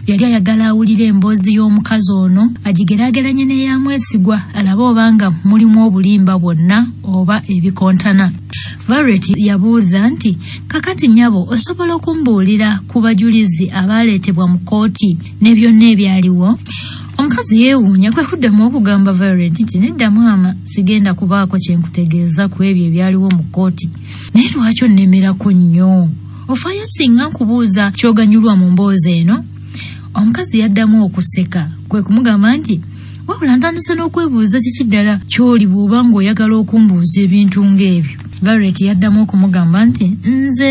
Yali ayagala awulire emboozi y'omukazi ono agigeraageranye n'eya Mwesigwa alabe obanga mulimu obulimba bwonna oba ebikontana. Violet yabuuza nti kakati nnyabo osobola okumbuulira ku bajulizi abaaleetebwa mu kkooti ne byonna ebyaliwo? Omukazi yeewuunya kwe kuddamu okugamba Violet nti nedda maama sigenda kubaako kye nkutegeeza ku ebyo ebyaliwo mu kkooti. Naye lwaki onnemerako nnyo? Ofaayo singa nkubuuza ky'oganyulwa mu mboozi eno? Omukazi yaddamu okuseka kwe kumugamba nti wabula ntandise n'okwebuuza kiki ddala ky'oli bw'oba ng'oyagala okumbuuza ebintu ng'ebyo. Violet yaddamu okumugamba nti nze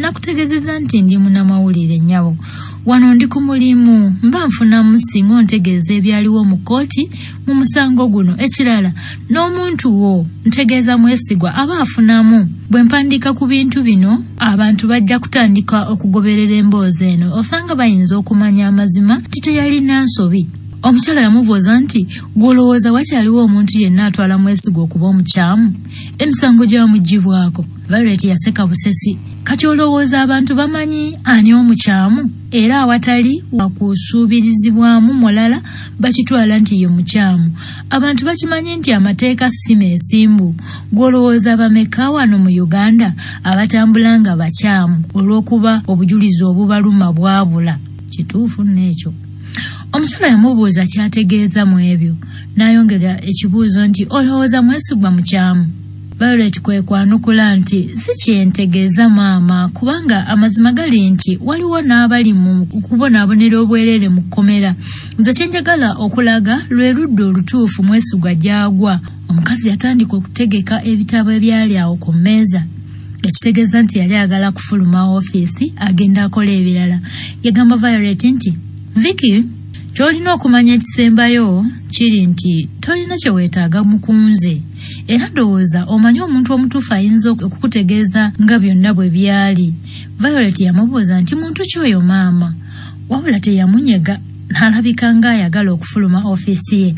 nakutegeezezza nti ndi munnamawulire nnyabo. Wano ndi ku mulimu mba nfunamu singa ontegeeza ebyaliwo mu kkooti mu musango guno. Ekirala n'omuntu wo ntegeeza Mwesigwa aba afunamu. Bwe mpandiika ku bintu bino abantu bajja kutandika okugoberera emboozi eno osanga bayinza okumanya amazima nti teyalina nsobi. Omukyala yamubuuza nti gw'olowooza wakyaliwo omuntu yenna atwala Mwesigwa okuba omukyamu? Emisango gy'amuggyibwako. Violet yaseka busesi. Kati olowooza abantu bamanyi ani omukyamu era awatali wakusuubirizibwamu mulala bakitwala nti ye mukyamu? Abantu bakimanyi nti amateeka si meesimbu. Gw'olowooza bameka wano mu Uganda abatambula nga bakyamu olw'okuba obujulizi obubaluma bwabula? Kituufu n'ekyo. Omukyala yamubuuza kyategeeza mu ebyo. N'ayongera ekibuuzo nti olowooza Mwesigwa mukyamu? Violet kwe kwanukula nti si kyentegeeza maama, kubanga amazima gali nti waliwo n'abali mu kubonaabonera obwerere mu kkomera. Nze kye njagala okulaga lwe ludda olutuufu Mwesigwa gy'agwa. Omukazi yatandika okutegeka ebitabo ebyali awo ku mmeeza. Ekitegeeza nti yali agala kufuluma ofiisi agenda akola ebirala. Yagamba Violet nti Vicky, ky'olina okumanya ekisembayo kiri nti tolina kye weetaaga mukunze. Era ndowooza omanyi omuntu omutuufu ayinza okukutegeeza nga byonna bwe byali. Violet yamubuuza nti muntu ki oyo maama? Wabula teyamunyega n'alabika ng'ayagala okufuluma ofiisi ye.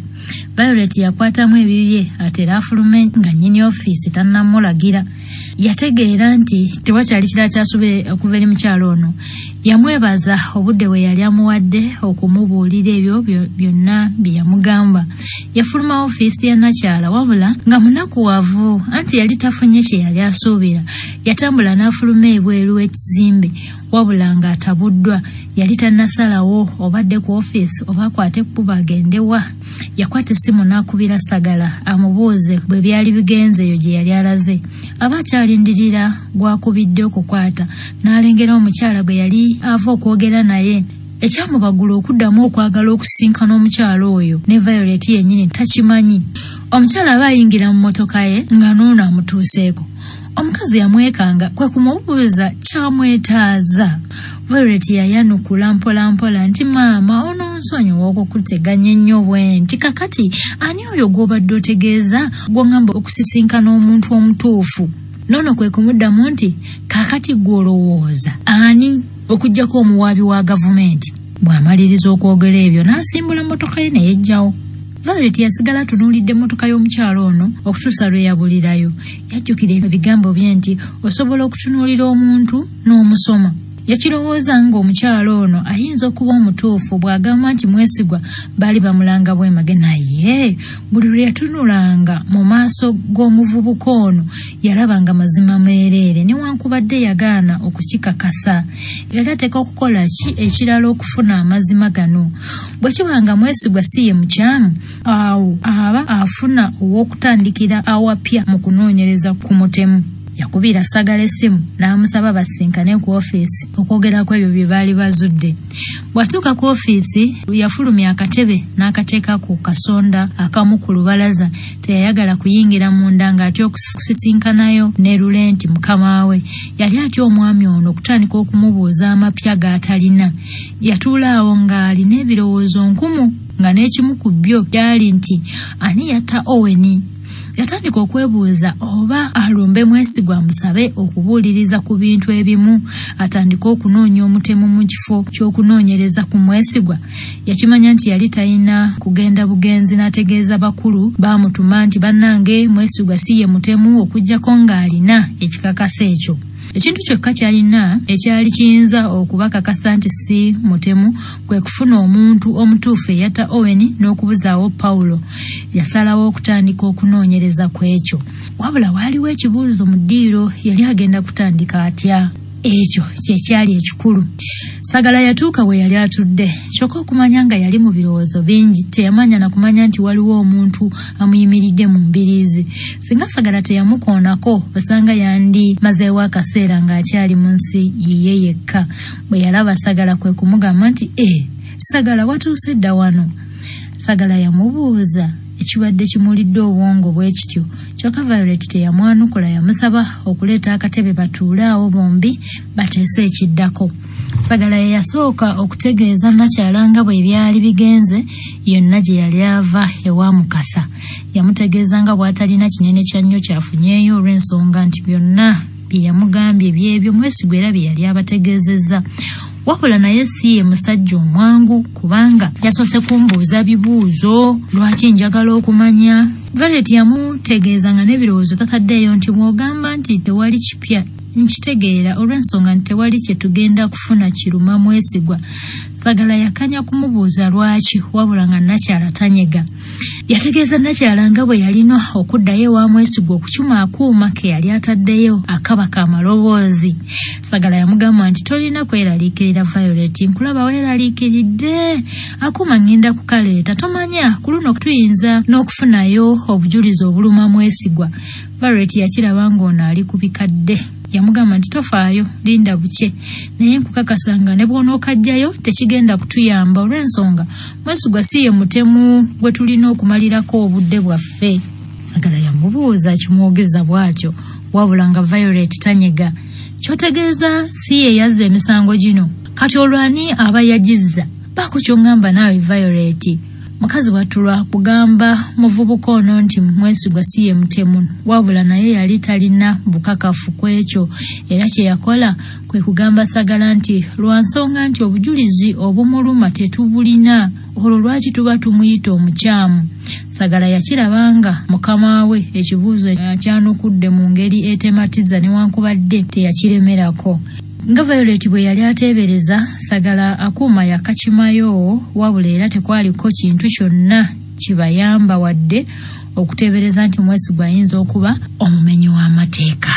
Violet yakwatamu ebibye ate afulume nga nnyini ofiisi tannamulagira. Yategeera nti tewakyali kirala kyasubire okuva eri mukyalo ono. Yamwebaza obudde we yali amuwadde okumubuulira ebyo byonna bye yamugamba. Yafuluma ofiisi ya nakyala wabula nga munakuwavu anti yali tafunye kye yali asuubira. Yatambula n'afuluma ebweru w'ekizimbe wabula ng'atabuddwa. Yali tannasalawo obadde ku ofiisi oba akwate ekkubo agendewa. Yakwata essimu n'akubira Sagala amubuuze bwe byali bigenze eyo gye yali alaze. Aba akyalindirira gw'akubidde okukwata n'alengera omukyala gwe yali ava okwogera naye. Ekyamubagula okuddamu okwagala okusisinkana omukyala oyo ne Violet yennyini takimanyi. Omukyala aba ayingira mu mmotoka ye nga n'ono amutuuseeko. Omukazi yamwekanga kwe kumubuuza kyamwetaaza. Violet yayanukula mpolampola nti maama ononsonyiwa okukuteganya ennyo bwe nti kakati ani oyo gw'obadde otegeeza gw'ongamba okusisinkana omuntu omutuufu? Nono kwe kumuddamu nti kakati gw'olowooza ani okuggyako omuwaabi wa gavumenti? Bw'amaliriza okwogera ebyo n'asimbula mmotoka ye ne yejjawo. Violet yasigala tunuulidde mmotoka y'omukyalo ono okutuusa lwe yabulirayo. Yajjukira ebigambo bye nti osobola okutunuulira omuntu n'omusoma. Yakirowooza ng'omukyalo ono ayinza okuba omutuufu bw'agamba nti Mwesigwa baali bamulanga bwemage naye buli lwe yatunulanga mu maaso g'omuvubuka ono yalabanga mazima meereere newankubadde yagaana okukikakasa. Era ateeka okukola ki ekirala okufuna amazima gano? Bwe kibanga Mwesigwa si ye mukyamu, awo aba afuna ow'okutandikira awapya mu kunoonyereza ku mutemu. Yakubira Sagala essimu n'amusaba basinkane ku ofiisi okwogerako ebyo bye baali bazudde. Bw'atuuka ku ofiisi yafulumya akatebe n'akateeka ku kasonda akamu ku lubalaza. Teyayagala kuyingira munda ng'atya okusisinkanayo ne Lulenti mukama we. Yali atya omwami ono okutandika okumubuuza amapya g'atalina. Yatuula awo ng'alina ebirowoozo nkumu nga n'ekimu ku byo gyali nti ani yatta Owen? Yatandika okwebuuza oba alumbe Mwesigwa amusabe okubuuliriza ku bintu ebimu, atandika okunoonya omutemu mu kifo ky'okunoonyereza ku Mwesigwa. Yakimanya nti yali talina kugenda bugenzi n'ategeeza bakulu baamutuma nti bannange Mwesigwa si ye mutemu okuggyako ng'alina ekikakasa ekyo. Ekintu kyokka kyalina ekyali kiyinza okubakakasa nti si mutemu kwe kufuna omuntu omutuufu eyatta Owen n'okubuzaawo Paulo. Yasalawo okutandika okunoonyereza ku ekyo. Wabula waaliwo ekibuuzo mu ddiiro, yali agenda kutandika atya? Ekyo kye kyali ekikulu. Sagala yatuuka we yali atudde kyokka okumanya nga yali mu birowoozo bingi teyamanya na kumanya nti waliwo omuntu amuyimiridde mu mbiriizi. Singa Sagala teyamukoonako osanga yandi mazeewo akaseera ng'akyali mu nsi yiye yekka. Bwe yalaba Sagala kwe kumugamba nti Sagala watuuse dda wano. Sagala yamubuuza ekibadde kimulidde obwongo bwe kityo kyokka Violet teyamwanukula, yamusaba okuleeta akatebe batuule awo bombi bateese ekiddako. Sagala ye yasooka okutegeeza Nakyala nga bwe byali bigenze yonna gye yali ava ewa Mukasa. Yamutegeeza nga bw'atalina kinene kya nnyo kyafunyeeyo olw'ensonga nti byonna bye yamugambye byebyo Mwesigwa era bye yali abategeezezza. Wabula naye si ye musajja omwangu kubanga yasoose kumbuuza bibuuzo lwaki njagala okumanya. Violet yamutegeeza nga n'ebirowoozo tataddeeyo nti mwogamba nti tewali kipya nkitegeera olw'ensonga nti tewali kye tugenda kufuna kiruma Mwesigwa. Sagala yakanya kumubuuza lwaki wabula nga Nakyala tanyega. Yategeeza Nakyala nga bwe yalina okuddayo ewa Mwesigwa okucuma akuuma ke yali ataddeyo akaba kamaloboozi. Sagala yamugamba nti tolina kweraliikirira Violet, nkulaba weeraliikiridde. Akuuma ngenda kukaleeta, tomanya ku luno tuyinza n'okufunayo obujulizi obuluma Mwesigwa. Violet yakiraba ng'ono ali ku bikadde. Yamugamba nti tofaayo, linda buke, naye nkukakasa nga ne bw'onookajjayo tekigenda kutuyamba olw'ensonga Mwesigwa si ye mutemu gwe tulina okumalirako obudde bwaffe. Sagala yamubuuza kimwogeza bw'atyo wabula nga Violet tanyega. Kyotegeeza si ye yazza emisango gino, kati olwani aba yagizza? Baako ky'ongamba naawe Violet. Mukazi watulwa kugamba muvubuka ono nti Mwesigwa si ye mutemu wabula naye yali talina bukakafu kwekyo era kye yakola kwe kugamba Sagala nti lwansonga nti obujulizi obumuluma tetubulina olwo lwaki tuba tumuyita omukyamu. Sagala yakirabanga mukama we ekibuuzo akyanukudde mu ngeri etematiza newankubadde teyakiremerako. Nga Violet bwe yali ateebereza Sagala akuuma yakakimayo wabula era tekwaliko kintu kyonna kibayamba wadde okuteebereza nti Mwesigwa ayinza okuba omumenyi w'amateeka.